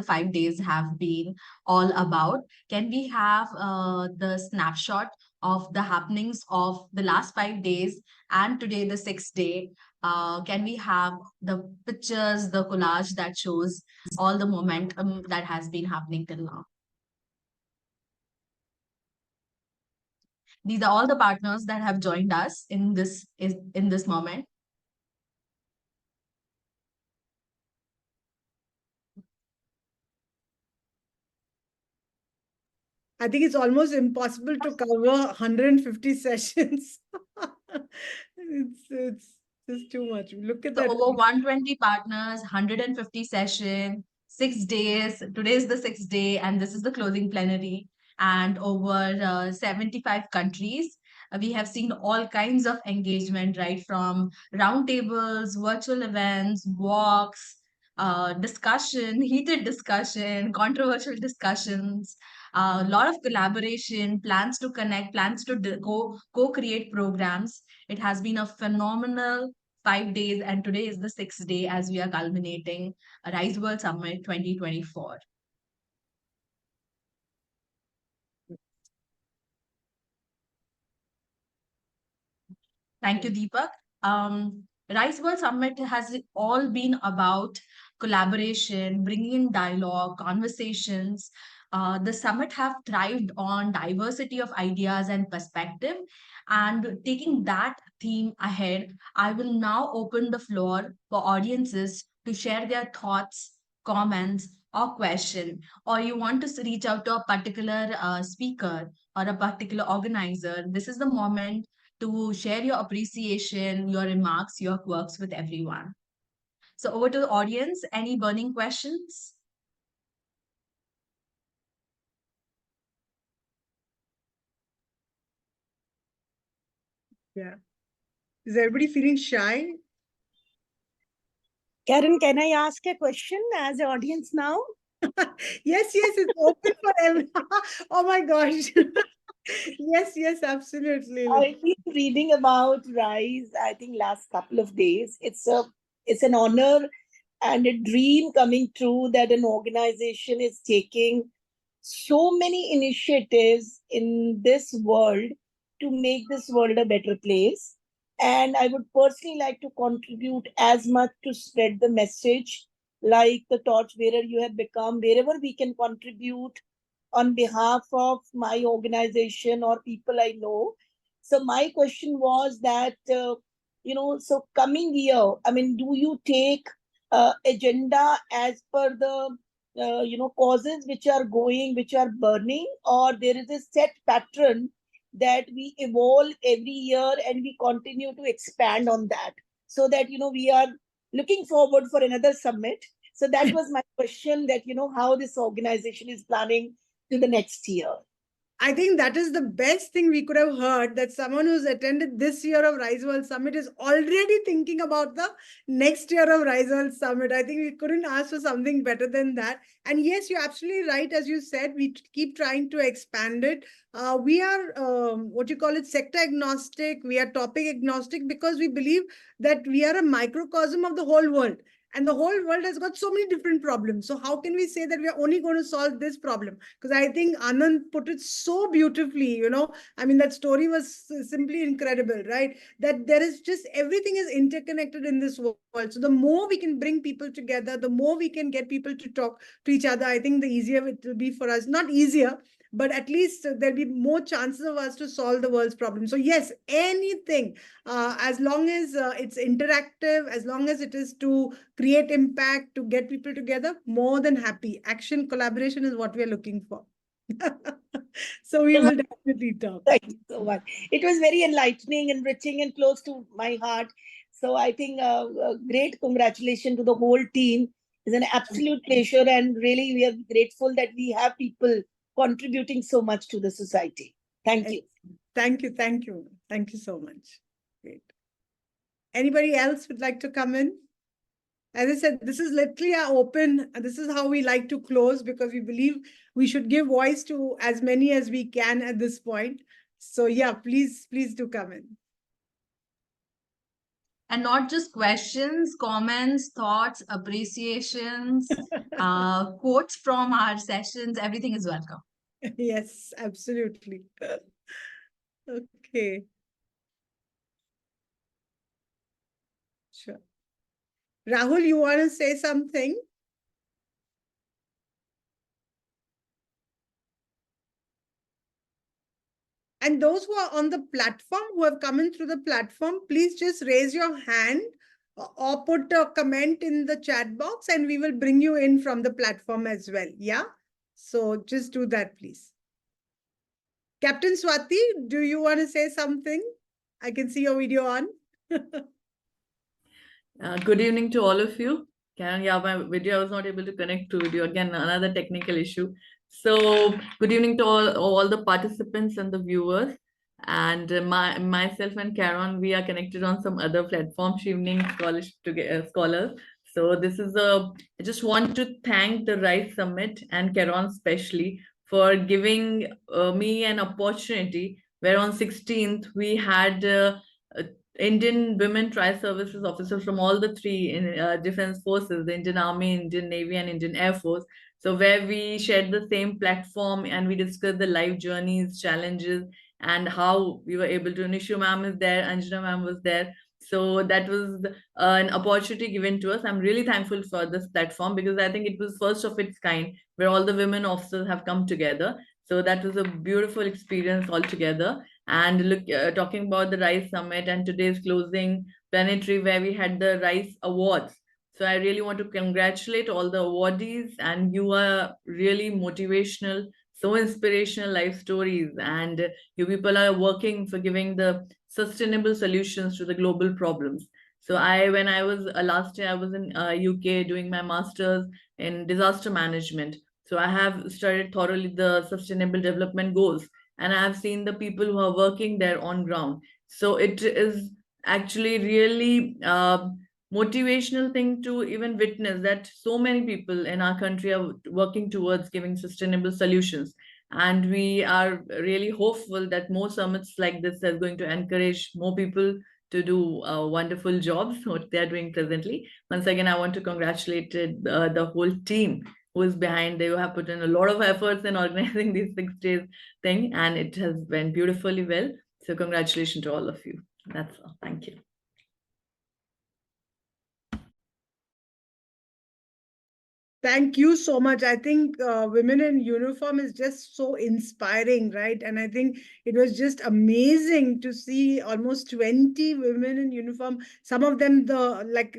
5 days have been all about. Can we have the snapshot of the happenings of the last 5 days and today the 6th day? Can we have the pictures, the collage that shows all the momentum that has been happening till now? These are all the partners that have joined us in this moment. I think it's almost impossible to cover 150 sessions. It's just too much. Look at So that. over 120 partners, 150 session, 6 days. Today is the 6th day, and this is the closing plenary. And over 75 countries. We have seen all kinds of engagement, right? From roundtables, virtual events, walks, discussion, heated discussion, controversial discussions, a lot of collaboration, plans to connect, plans to co-create programs. It has been a phenomenal 5 days, and today is the 6th day as we are culminating Rise World Summit 2024. Thank you, Deepak. Rise World Summit has all been about collaboration, bringing in dialogue, conversations. The summit have thrived on diversity of ideas and perspective. And taking that theme ahead, I will now open the floor for audiences to share their thoughts, comments, or question, or you want to reach out to a particular speaker or a particular organizer. This is the moment to share your appreciation, your remarks, your quirks with everyone. So over to the audience, any burning questions? Yeah. Is everybody feeling shy? Karen, can I ask a question as an audience now? Yes, it's open for everyone. Oh my gosh. Yes, absolutely. I've been reading about Rise, I think last couple of days. It's an honor and a dream coming true that an organization is taking so many initiatives in this world to make this world a better place. And I would personally like to contribute as much to spread the message, like the torch bearer you have become, wherever we can contribute on behalf of my organization or people I know. So my question was that, so coming year, I mean, do you take agenda as per the causes which are going, which are burning, or there is a set pattern that we evolve every year and we continue to expand on that, so that we are looking forward for another summit. So that was my question, that how this organization is planning to the next year. I think that is the best thing we could have heard, that someone who's attended this year of Rise World Summit is already thinking about the next year of Rise World Summit. I think we couldn't ask for something better than that. And yes, you're absolutely right. As you said, we keep trying to expand it. We are, sector agnostic. We are topic agnostic because we believe that we are a microcosm of the whole world. And the whole world has got so many different problems. So how can we say that we are only going to solve this problem? Because I think Anand put it so beautifully, I mean, that story was simply incredible, right? That there is just, everything is interconnected in this world. So the more we can bring people together, the more we can get people to talk to each other, I think the easier it will be for us. Not easier, but at least there'll be more chances of us to solve the world's problems. So yes, anything, as long as it's interactive, as long as it is to create impact, to get people together, more than happy. Action, collaboration is what we are looking for. So we will definitely talk. Thank you so much. It was very enlightening, enriching, and close to my heart. So I think a great congratulations to the whole team. It's an absolute pleasure, and really we are grateful that we have people contributing so much to the society. Thank you. Thank you. Thank you so much. Great. Anybody else would like to come in? As I said, this is literally our open, this is how we like to close, because we believe we should give voice to as many as we can at this point. So yeah, please do come in. And not just questions, comments, thoughts, appreciations, quotes from our sessions, everything is welcome. Yes, absolutely. Okay. Sure. Rahul, you want to say something? And those who are on the platform, who have come in through the platform, please just raise your hand or put a comment in the chat box and we will bring you in from the platform as well. Yeah. So just do that, please. Captain Swati, do you want to say something? I can see your video on. Good evening to all of you. Yeah, my video, I was not able to connect to video. Again, another technical issue. So good evening to all the participants and the viewers. And myself and Karen, we are connected on some other platforms, Evening Scholars. So this is I just want to thank the Rise Summit and Karen especially for giving me an opportunity where on 16th we had Indian women tri-services officers from all the three defense forces, the Indian Army, Indian Navy, and Indian Air Force. So where we shared the same platform and we discussed the life journeys, challenges, and how we were able to. Nishu ma'am is there, Anjana ma'am was there. So that was an opportunity given to us. I'm really thankful for this platform because I think it was first of its kind where all the women officers have come together. So that was a beautiful experience altogether. And look, talking about the Rise Summit and today's closing plenary where we had the Rise Awards. So I really want to congratulate all the awardees, and you are really motivational, so inspirational life stories, and you people are working for giving the sustainable solutions to the global problems. So when I was last year, I was in UK doing my master's in disaster management. So I have studied thoroughly the sustainable development goals, and I have seen the people who are working there on ground. So it is actually really motivational thing to even witness that so many people in our country are working towards giving sustainable solutions. And we are really hopeful that more summits like this are going to encourage more people to do wonderful jobs, what they are doing presently. Once again, I want to congratulate the whole team who is behind. They have put in a lot of efforts in organizing these 6 days thing, and it has went beautifully well. So congratulations to all of you. That's all. Thank you. Thank you so much. I think Women in Uniform is just so inspiring, right? And I think it was just amazing to see almost 20 women in uniform. Some of them, like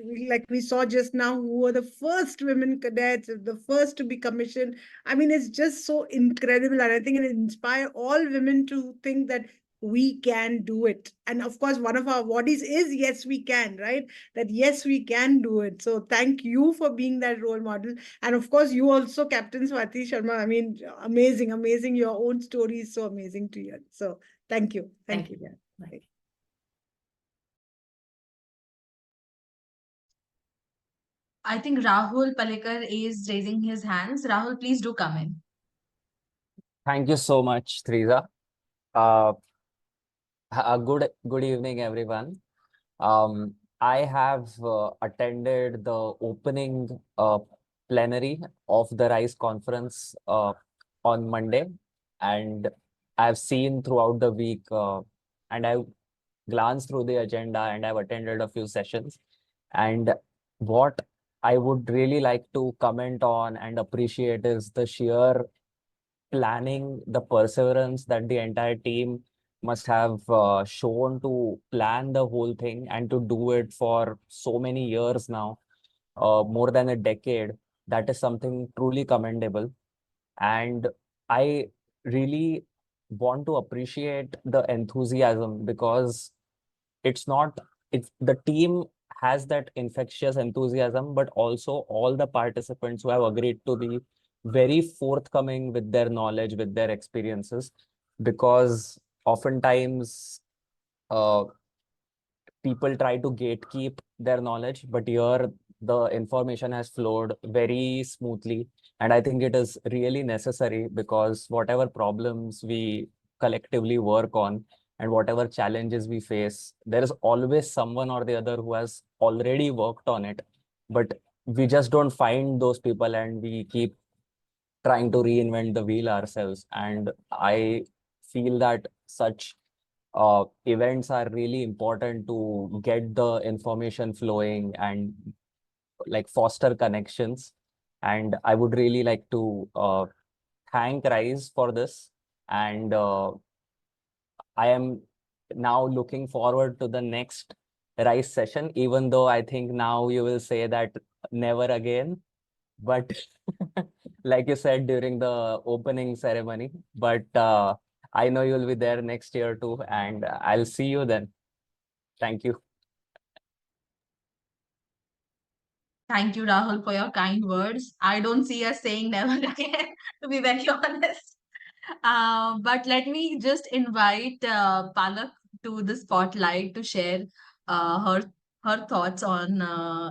we saw just now, who were the first women cadets, the first to be commissioned. I mean, it's just so incredible. And I think it inspires all women to think that we can do it. And of course, one of our bodies is yes, we can, right? That yes, we can do it. So thank you for being that role model. And of course, you also, Captain Swati Sharma. I mean, amazing, amazing. Your own story is so amazing to hear. So thank you. Thank you. Bye. I think Rahul Palekar is raising his hands. Rahul, please do come in. Thank you so much, Teresa. Uh, good evening, everyone. I have attended the opening plenary of the Rise conference on Monday, and I've seen throughout the week, and I've glanced through the agenda, and I've attended a few sessions. And what I would really like to comment on and appreciate is the sheer planning, the perseverance that the entire team must have shown to plan the whole thing and to do it for so many years now, more than a decade. That is something truly commendable. And I really want to appreciate the enthusiasm, because it's not, it's the team has that infectious enthusiasm, but also all the participants who have agreed to be very forthcoming with their knowledge, with their experiences, because oftentimes uh, people try to gatekeep their knowledge, but here the information has flowed very smoothly. And I think it is really necessary, because whatever problems we collectively work on and whatever challenges we face, there is always someone or the other who has already worked on it. But we just don't find those people, and we keep trying to reinvent the wheel ourselves. And I feel that such events are really important to get the information flowing and like foster connections. And I would really like to thank Rise for this. And I am now looking forward to the next Rise session, even though I think now you will say that never again. But like you said during the opening ceremony, but I know you'll be there next year too, and I'll see you then. Thank you. Thank you, Rahul, for your kind words. I don't see us saying never again, to be very honest. But let me just invite Palak to the spotlight to share her thoughts on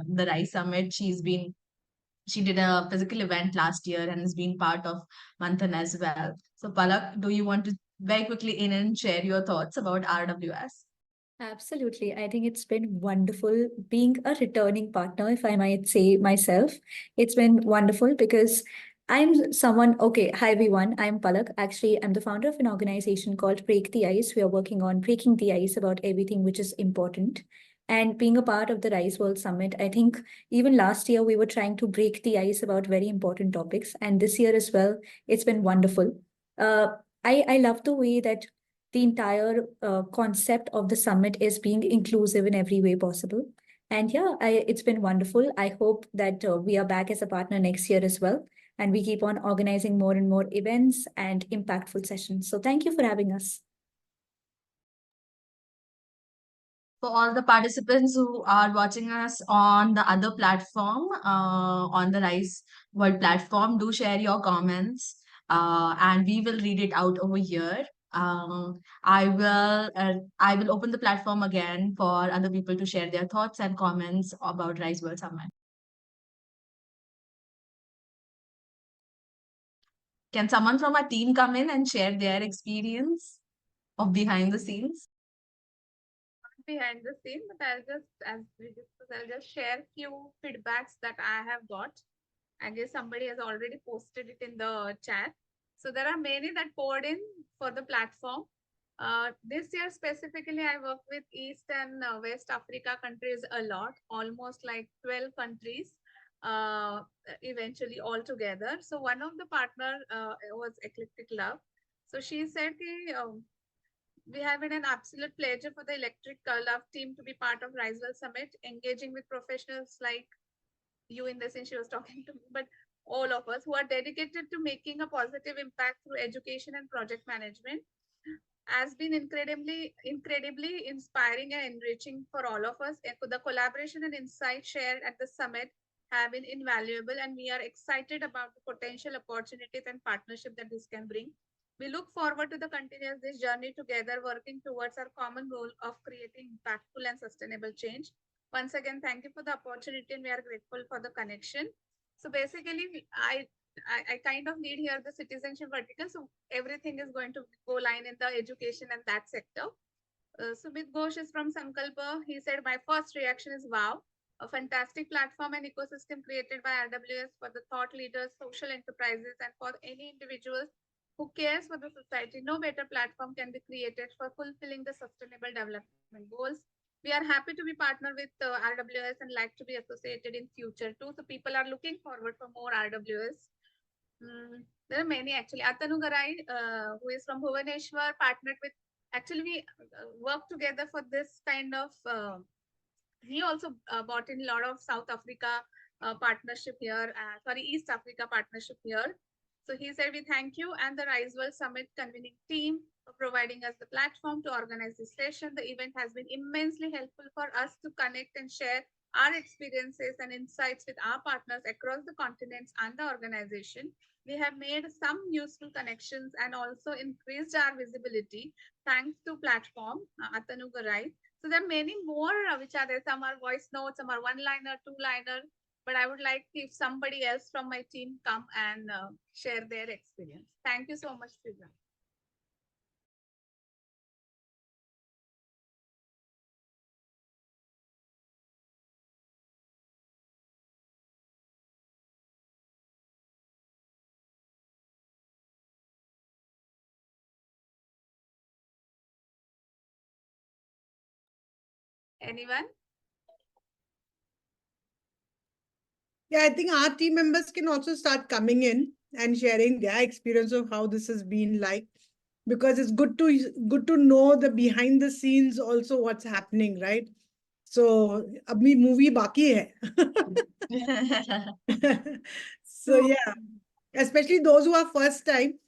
the Rise Summit. She did a physical event last year and has been part of Manthan as well. So Palak, do you want to very quickly in and share your thoughts about RWS? Absolutely. I think it's been wonderful being a returning partner, if I might say myself. It's been wonderful because I'm someone, okay, hi everyone, I'm Palak. Actually, I'm the founder of an organization called Break the Ice. We are working on breaking the ice about everything which is important. And being a part of the Rise World Summit, I think even last year we were trying to break the ice about very important topics. And this year as well, it's been wonderful. I love the way that the entire concept of the summit is being inclusive in every way possible. And yeah, it's been wonderful. I hope that we are back as a partner next year as well. And we keep on organizing more and more events and impactful sessions. So thank you for having us. For all the participants who are watching us on the other platform, on the Rise World platform, do share your comments and we will read it out over here. I will open the platform again for other people to share their thoughts and comments about Rise World Summit. Can someone from our team come in and share their experience of behind the scenes? Behind the scene, but I'll just share few feedbacks that I have got. I guess somebody has already posted it in the chat. So there are many that poured in for the platform. This year specifically, I worked with East and West Africa countries a lot, almost like 12 countries eventually all together. So one of the partner was Eclectic Love. So she said, we have been an absolute pleasure for the Electric Love team to be part of Risewell Summit, engaging with professionals like you in this, and she was talking to me, but all of us who are dedicated to making a positive impact through education and project management has been incredibly inspiring and enriching for all of us. The collaboration and insight shared at the summit have been invaluable, and we are excited about the potential opportunities and partnership that this can bring. We look forward to the continuous this journey together, working towards our common goal of creating impactful and sustainable change. Once again, thank you for the opportunity, and we are grateful for the connection. So basically, I kind of lead here the citizenship vertical. So everything is going to go line in the education and that sector. Sumit Ghosh is from Sankalpa. He said, my first reaction is wow, a fantastic platform and ecosystem created by RWS for the thought leaders, social enterprises, and for any individuals who cares for the society. No better platform can be created for fulfilling the sustainable development goals. We are happy to be partnered with RWS and like to be associated in future too. So people are looking forward for more RWS. There are many actually. Atanu Garai, who is from Bhubaneswar, partnered with, actually we work together for this kind of, he also brought in a lot of South Africa partnership here, East Africa partnership here. So he said, we thank you and the Rise World Summit convening team for providing us the platform to organize this session. The event has been immensely helpful for us to connect and share our experiences and insights with our partners across the continents and the organization. We have made some useful connections and also increased our visibility thanks to platform Atanu Garai. So there are many more which are there. Some are voice notes, some are one-liner, two-liner. But I would like if somebody else from my team come and share their experience. Thank you so much, Sriza. Anyone? Yeah, I think our team members can also start coming in and sharing their experience of how this has been like, because it's good to know the behind the scenes also what's happening, right? So, abhi movie baki hai. So yeah, especially those who are first time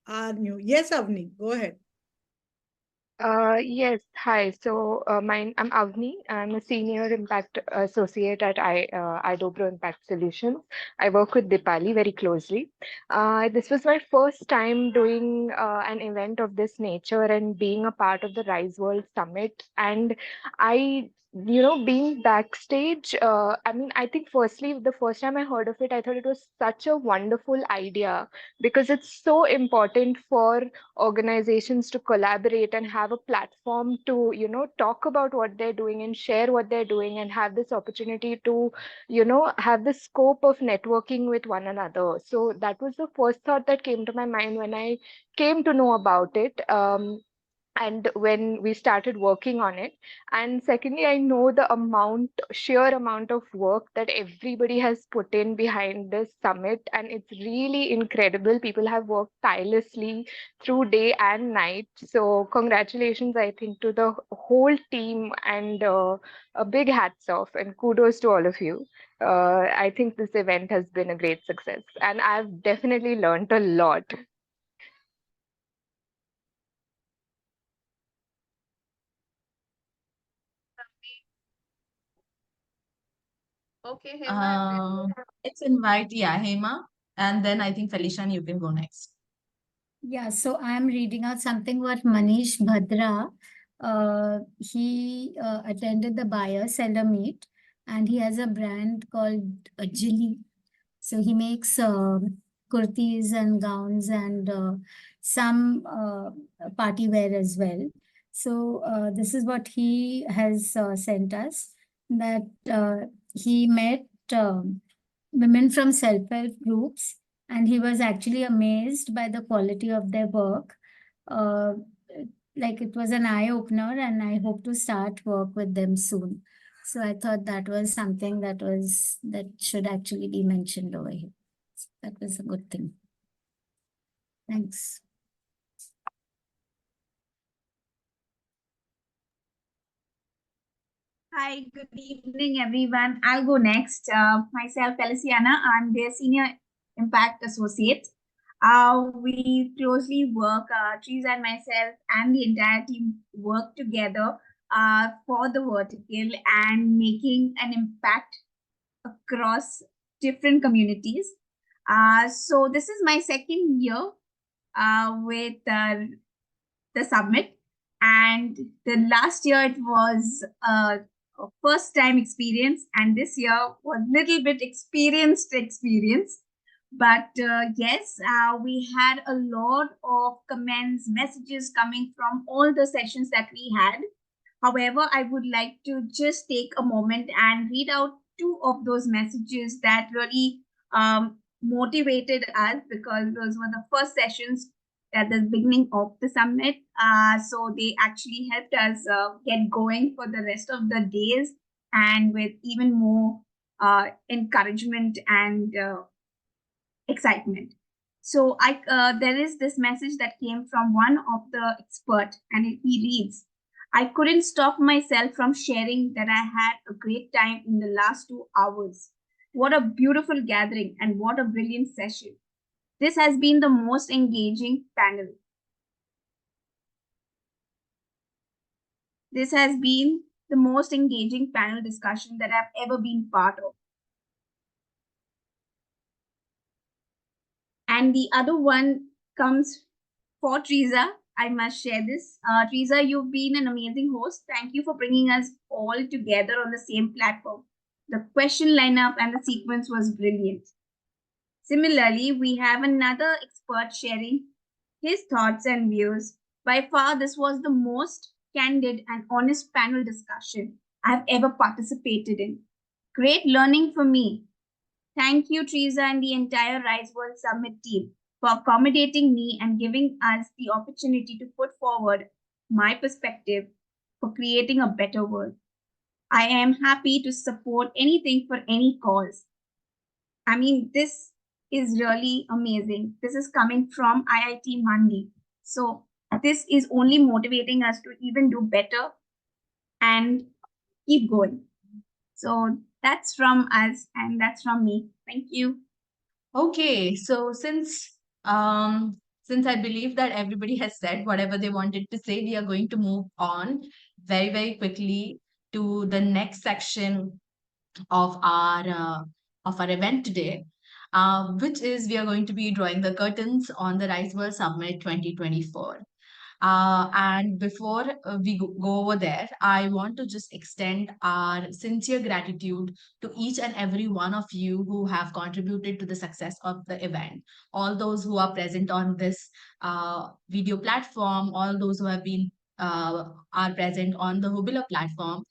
are new. Yes, Avni, go ahead. Yes, hi. So, I'm Avni. I'm a senior impact associate at iDobro Impact Solutions. I work with Dipali very closely. This was my first time doing an event of this nature and being a part of the Rise World Summit. And being backstage, I think firstly, the first time I heard of it, I thought it was such a wonderful idea because it's so important for organizations to collaborate and have a platform to talk about what they're doing and share what they're doing and have this opportunity to have the scope of networking with one another. So that was the first thought that came to my mind when I came to know about it. And when we started working on it. And secondly, I know the sheer amount of work that everybody has put in behind this summit, and it's really incredible. People have worked tirelessly through day and night. So congratulations, I think, to the whole team, and a big hats off and kudos to all of you. I think this event has been a great success, and I've definitely learned a lot. Okay, Hema. Let's invite, Hema. And then I think Felicia, you can go next. Yeah, so I'm reading out something what Manish Bhadra. He attended the buyer seller meet, and he has a brand called Jilly. So he makes kurtis and gowns and some party wear as well. So this is what he has sent us, that he met women from self-help groups, and he was actually amazed by the quality of their work. Uh, like it was an eye opener, and I hope to start work with them soon. So I thought that was something that should actually be mentioned over here. That was a good thing. Thanks. Hi, good evening, everyone. I'll go next. Myself, Feliciana. I'm their Senior Impact Associate. We closely work, Teresa and myself and the entire team work together for the vertical and making an impact across different communities. So this is my second year with the summit, and the last year it was a first time experience, and this year was little bit experienced experience. But yes, we had a lot of comments, messages coming from all the sessions that we had. However, I would like to just take a moment and read out two of those messages that really motivated us, because those were the first sessions at the beginning of the summit. So they actually helped us get going for the rest of the days, and with even more encouragement and excitement. So there is this message that came from one of the expert, and he reads, "I couldn't stop myself from sharing that I had a great time in the last 2 hours. What a beautiful gathering and what a brilliant session. This has been the most engaging panel. This has been the most engaging panel discussion that I've ever been part of." And the other one comes for Teresa. I must share this. Teresa, you've been an amazing host. Thank you for bringing us all together on the same platform. The question lineup and the sequence was brilliant. Similarly, we have another expert sharing his thoughts and views. By far, this was the most candid and honest panel discussion I've ever participated in. Great learning for me. Thank you, Teresa, and the entire Rise World Summit team for accommodating me and giving us the opportunity to put forward my perspective for creating a better world. I am happy to support anything for any cause. I mean, this is really amazing. This is coming from IIT Mandi. So this is only motivating us to even do better and keep going. So that's from us, and that's from me. Thank you. Okay, so since I believe that everybody has said whatever they wanted to say, we are going to move on very, very quickly to the next section of our event today, which is we are going to be drawing the curtains on the Rise World Summit 2024. And before we go over there, I want to just extend our sincere gratitude to each and every one of you who have contributed to the success of the event. All those who are present on this video platform, all those who have been are present on the Hubila platform.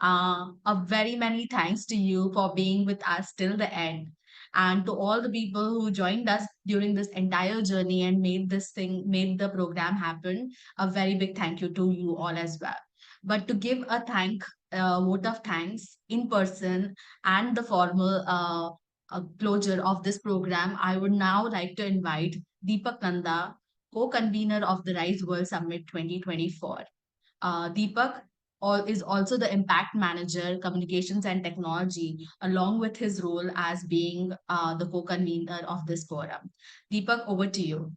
A very many thanks to you for being with us till the end. And to all the people who joined us during this entire journey and made the program happen, a very big thank you to you all as well. But to give vote of thanks in person and the formal closure of this program, I would now like to invite Deepak Nanda, co-convener of the Rise World Summit 2024. Deepak is also the impact manager, communications and technology, along with his role as being the co-convener of this forum. Deepak, over to you.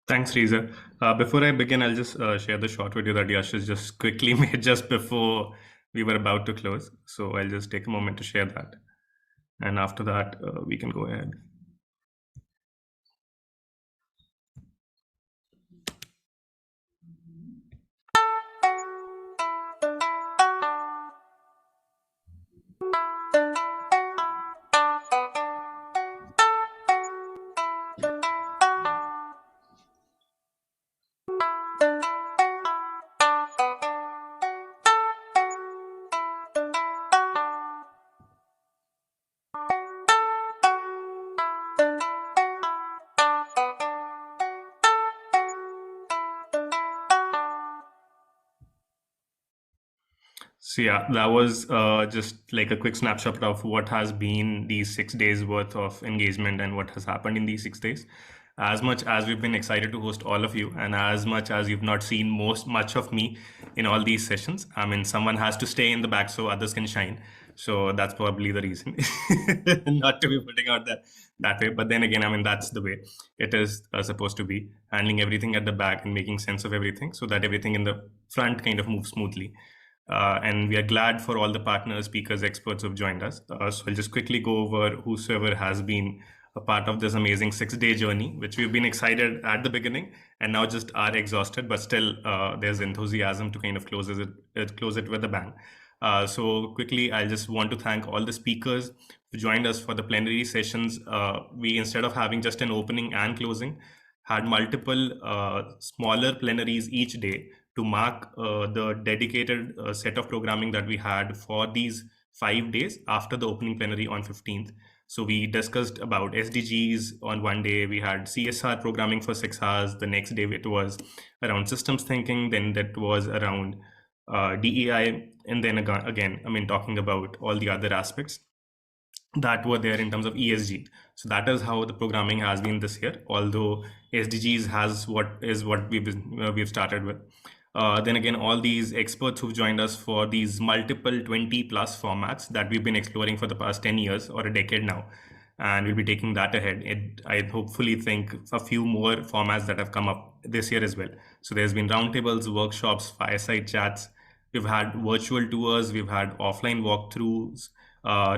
Thanks, Reza. Before I begin, I'll just share the short video that Yash has just quickly made just before we were about to close. So I'll just take a moment to share that. And after that, we can go ahead. So yeah, that was just like a quick snapshot of what has been these 6 days worth of engagement and what has happened in these 6 days. As much as we've been excited to host all of you, and as much as you've not seen much of me in all these sessions, I mean, someone has to stay in the back so others can shine. So that's probably the reason, not to be putting out that way. But then again, I mean, that's the way it is supposed to be, handling everything at the back and making sense of everything so that everything in the front kind of moves smoothly. And we are glad for all the partners, speakers, experts who've joined us. So I'll just quickly go over whosoever has been a part of this amazing 6-day journey, which we've been excited at the beginning and now just are exhausted, but still there's enthusiasm to kind of close it with a bang. So quickly, I just want to thank all the speakers who joined us for the plenary sessions. We, instead of having just an opening and closing, had multiple smaller plenaries each day to mark the dedicated set of programming that we had for these 5 days after the opening plenary on 15th. So we discussed about SDGs on one day. We had CSR programming for 6 hours. The next day it was around systems thinking. Then that was around DEI. And then again, I mean, talking about all the other aspects that were there in terms of ESG. So that is how the programming has been this year, although SDGs has what we've started with. Then again, all these experts who've joined us for these multiple 20 plus formats that we've been exploring for the past 10 years or a decade now. And we'll be taking that ahead. I hopefully think a few more formats that have come up this year as well. So there's been roundtables, workshops, fireside chats. We've had virtual tours. We've had offline walkthroughs.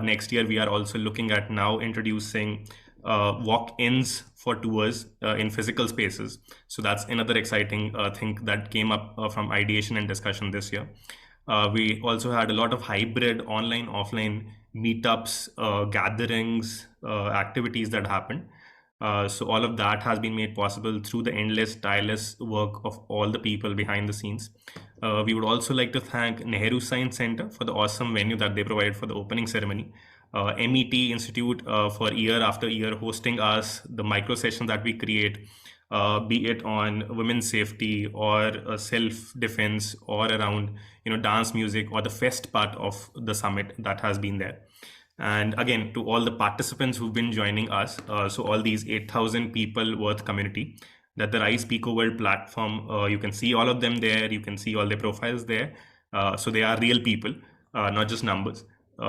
Next year, we are also looking at now introducing walk-ins for tours in physical spaces. So that's another exciting thing that came up from ideation and discussion this year. We also had a lot of hybrid online, offline meetups, gatherings, activities that happened. So all of that has been made possible through the endless, tireless work of all the people behind the scenes. We would also like to thank Nehru Science Center for the awesome venue that they provided for the opening ceremony. MET Institute for year after year hosting us, the micro sessions that we create, be it on women's safety or self-defense or around dance music or the fest part of the summit that has been there. And again, to all the participants who've been joining us, so all these 8,000 people worth community, that the Rise Pico World platform, you can see all of them there, you can see all their profiles there. So they are real people, not just numbers.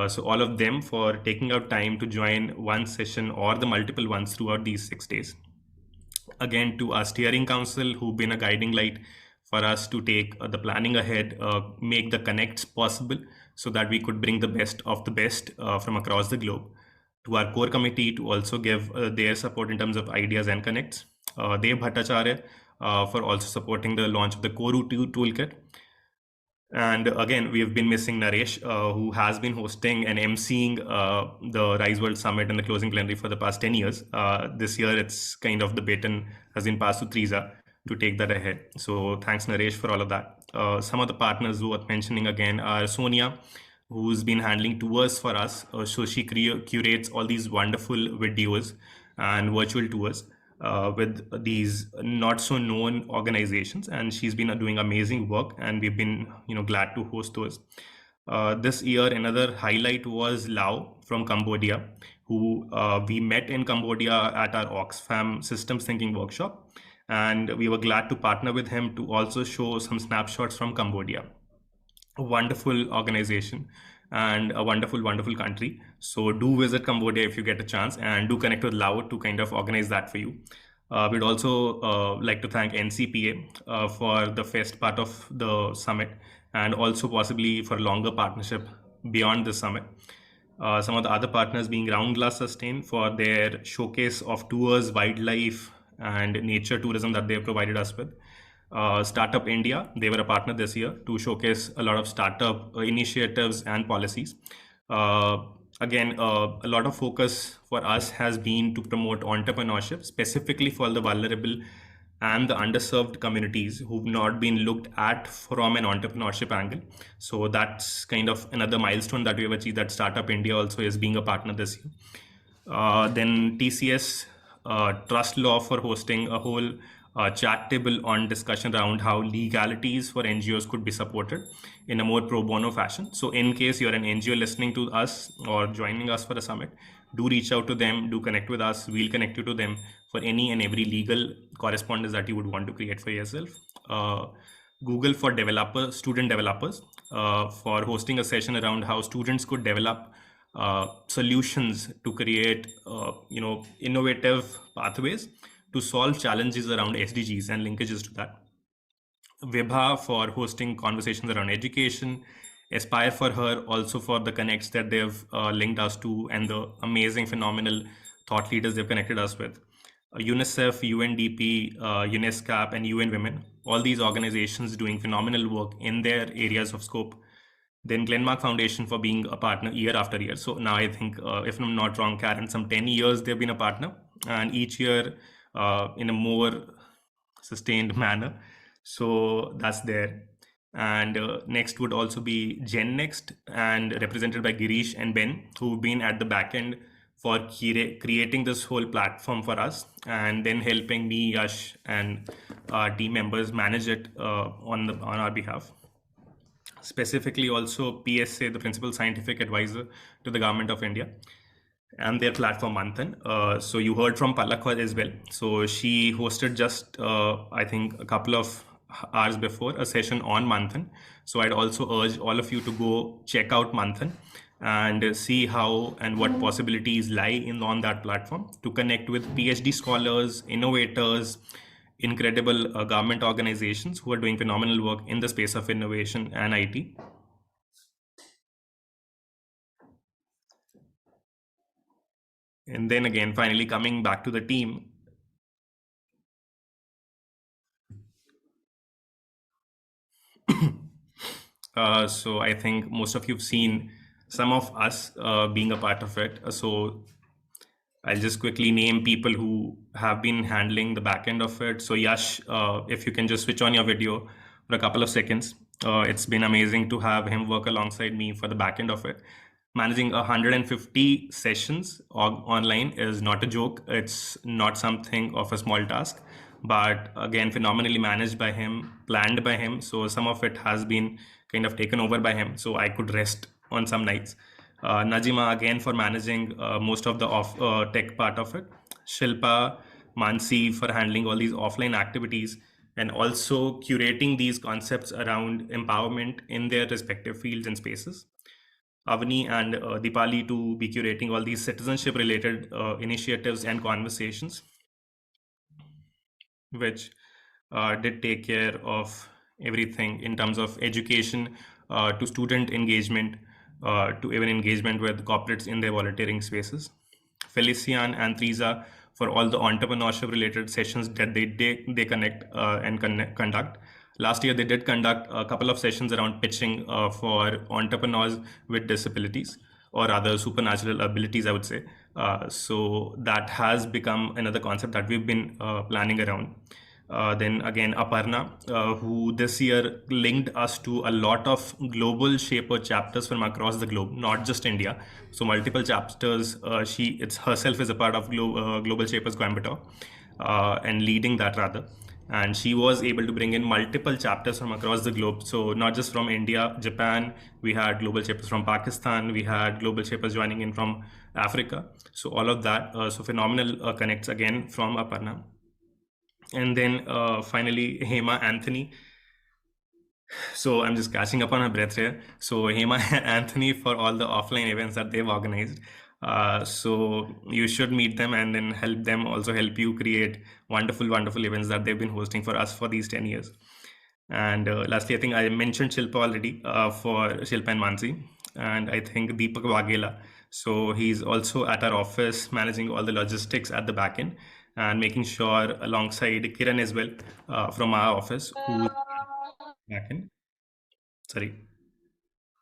So all of them for taking out time to join one session or the multiple ones throughout these 6 days. Again, to our steering council who've been a guiding light for us to take the planning ahead, make the connects possible so that we could bring the best of the best from across the globe. To our core committee to also give their support in terms of ideas and connects. Dev Bhattacharya for also supporting the launch of the Koru toolkit. And again, we have been missing Naresh, who has been hosting and emceeing the Rise World Summit and the closing plenary for the past 10 years. This year, it's kind of the baton has been passed to Triza to take that ahead. So thanks, Naresh, for all of that. Some of the partners who are mentioning again are Sonia, who's been handling tours for us. So she curates all these wonderful videos and virtual tours with these not so known organizations, and she's been doing amazing work, and we've been glad to host those. This year, another highlight was Lao from Cambodia, who we met in Cambodia at our Oxfam Systems Thinking workshop, and we were glad to partner with him to also show some snapshots from Cambodia. A wonderful organization and a wonderful, wonderful country. So do visit Cambodia if you get a chance, and do connect with Lao to kind of organize that for you. We'd also like to thank NCPA for the fest part of the summit, and also possibly for a longer partnership beyond the summit. Some of the other partners being Round Glass Sustain for their showcase of tours, wildlife, and nature tourism that they have provided us with. Startup India, they were a partner this year to showcase a lot of startup initiatives and policies. Again, a lot of focus for us has been to promote entrepreneurship, specifically for the vulnerable and the underserved communities who've not been looked at from an entrepreneurship angle. So that's kind of another milestone that we have achieved, that Startup India also is being a partner this year. Then TCS trust law for hosting a whole chat table on discussion around how legalities for NGOs could be supported in a more pro bono fashion. So in case you're an NGO listening to us or joining us for the summit, do reach out to them, do connect with us. We'll connect you to them for any and every legal correspondence that you would want to create for yourself. Google for student developers, for hosting a session around how students could develop solutions to create innovative pathways to solve challenges around SDGs and linkages to that. Vibha for hosting conversations around education. Aspire for her also for the connects that they've linked us to and the amazing, phenomenal thought leaders they've connected us with. UNICEF, UNDP, UNESCAP, and UN Women, all these organizations doing phenomenal work in their areas of scope. Then Glenmark Foundation for being a partner year after year. So now I think, if I'm not wrong, Karen, some 10 years they've been a partner, and each year in a more sustained manner. So that's there. And next would also be Gen Next, and represented by Girish and Ben, who've been at the back end for creating this whole platform for us, and then helping me, Yash, and our team members manage it on our behalf. Specifically also PSA, the Principal Scientific Advisor to the Government of India, and their platform Manthan. So you heard from Palak as well. So she hosted just, I think, a couple of hours before a session on Manthan. So I'd also urge all of you to go check out Manthan and see how and what possibilities lie on that platform to connect with PhD scholars, innovators, incredible government organizations who are doing phenomenal work in the space of innovation and IT. And then again, finally coming back to the team, so I think most of you've seen some of us being a part of it. So I'll just quickly name people who have been handling the back end of it. So Yash, if you can just switch on your video for a couple of seconds. It's been amazing to have him work alongside me for the back end of it. Managing 150 sessions online is not a joke. It's not something of a small task, but again, phenomenally managed by him, planned by him. So some of it has been kind of taken over by him, so I could rest on some nights. Najima again for managing most of the tech part of it. Shilpa, Mansi for handling all these offline activities and also curating these concepts around empowerment in their respective fields and spaces. Avani and Dipali to be curating all these citizenship related initiatives and conversations, which did take care of everything in terms of education to student engagement to even engagement with corporates in their volunteering spaces. Felician and Triza for all the entrepreneurship related sessions that they connect and conduct. Last year, they did conduct a couple of sessions around pitching for entrepreneurs with disabilities or other supernatural abilities, I would say. So that has become another concept that we've been planning around. Then again, Aparna, who this year linked us to a lot of global shaper chapters from across the globe, not just India. So multiple chapters. She herself is a part of Global Shapers Coimbatore and leading that rather. And she was able to bring in multiple chapters from across the globe. So not just from India, Japan, we had Global Shapers from Pakistan, we had Global Shapers joining in from Africa. So all of that, so phenomenal connects again from Aparna. And then finally, Hema Anthony. So I'm just catching up on her breath here. So Hema and Anthony for all the offline events that they've organized. So you should meet them and then help them also help you create wonderful, wonderful events that they've been hosting for us for these 10 years. And lastly, I think I mentioned Shilpa already for Shilpa and Mansi. And I think Deepak Waghela. So he's also at our office managing all the logistics at the back end and making sure alongside Kiran as well from our office who's back end. Sorry.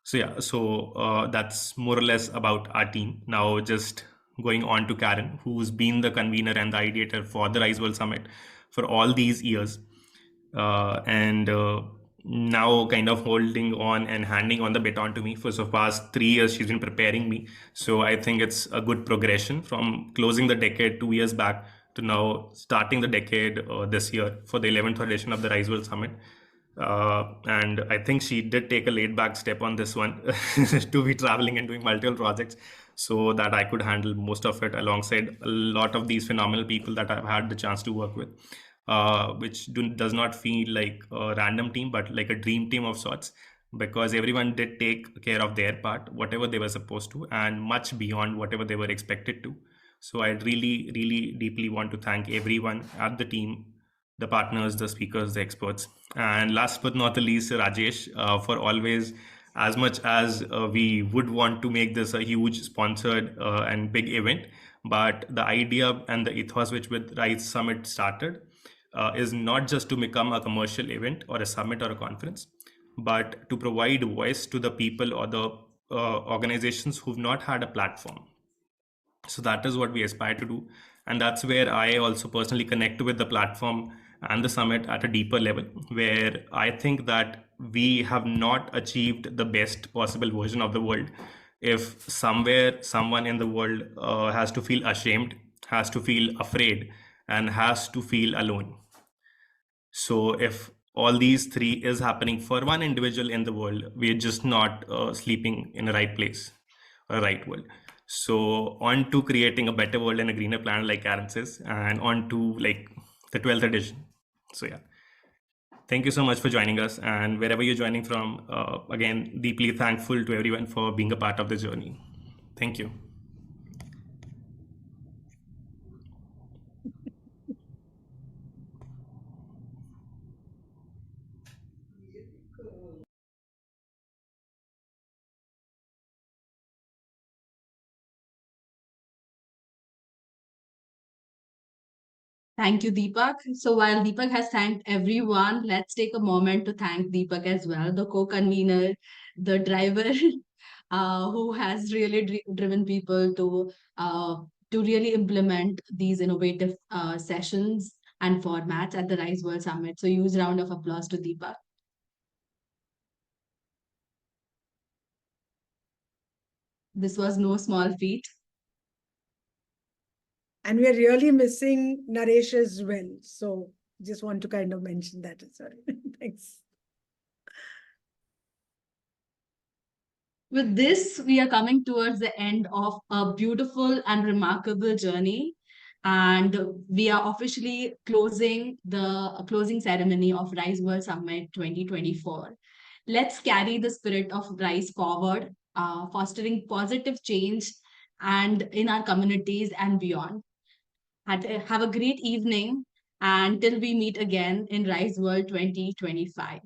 So yeah, so that's more or less about our team. Now just going on to Karen, who's been the convener and the ideator for the Rise World Summit for all these years. And now kind of holding on and handing on the baton to me for the past 3 years. She's been preparing me. So I think it's a good progression from closing the decade 2 years back to now starting the decade this year for the 11th edition of the Rise World Summit. And I think she did take a laid back step on this one to be traveling and doing multiple projects so that I could handle most of it alongside a lot of these phenomenal people that I've had the chance to work with, which does not feel like a random team, but like a dream team of sorts, because everyone did take care of their part, whatever they were supposed to, and much beyond whatever they were expected to. So I really, really deeply want to thank everyone at the team, the partners, the speakers, the experts, and last but not the least, Rajesh, for always, as much as we would want to make this a huge sponsored and big event, but the idea and the ethos which with Rise Summit started is not just to become a commercial event or a summit or a conference, but to provide voice to the people or the organizations who've not had a platform. So that is what we aspire to do. And that's where I also personally connect with the platform and the summit at a deeper level, where I think that we have not achieved the best possible version of the world if somewhere someone in the world has to feel ashamed, has to feel afraid, and has to feel alone. So if all these three is happening for one individual in the world, we're just not sleeping in the right place or right world. So on to creating a better world and a greener planet, like Karen says, and on to like the 12th edition. So yeah, thank you so much for joining us, and wherever you're joining from, again, deeply thankful to everyone for being a part of the journey. Thank you. Thank you, Deepak. So while Deepak has thanked everyone, let's take a moment to thank Deepak as well, the co-convener, the driver, who has really driven people to really implement these innovative sessions and formats at the Rise World Summit. So huge round of applause to Deepak. This was no small feat. And we're really missing Naresh as well. So just want to kind of mention that as well. Thanks. With this, we are coming towards the end of a beautiful and remarkable journey. And we are officially closing the closing ceremony of Rise World Summit 2024. Let's carry the spirit of Rise forward, fostering positive change and in our communities and beyond. Have a great evening, and till we meet again in Rise World 2025.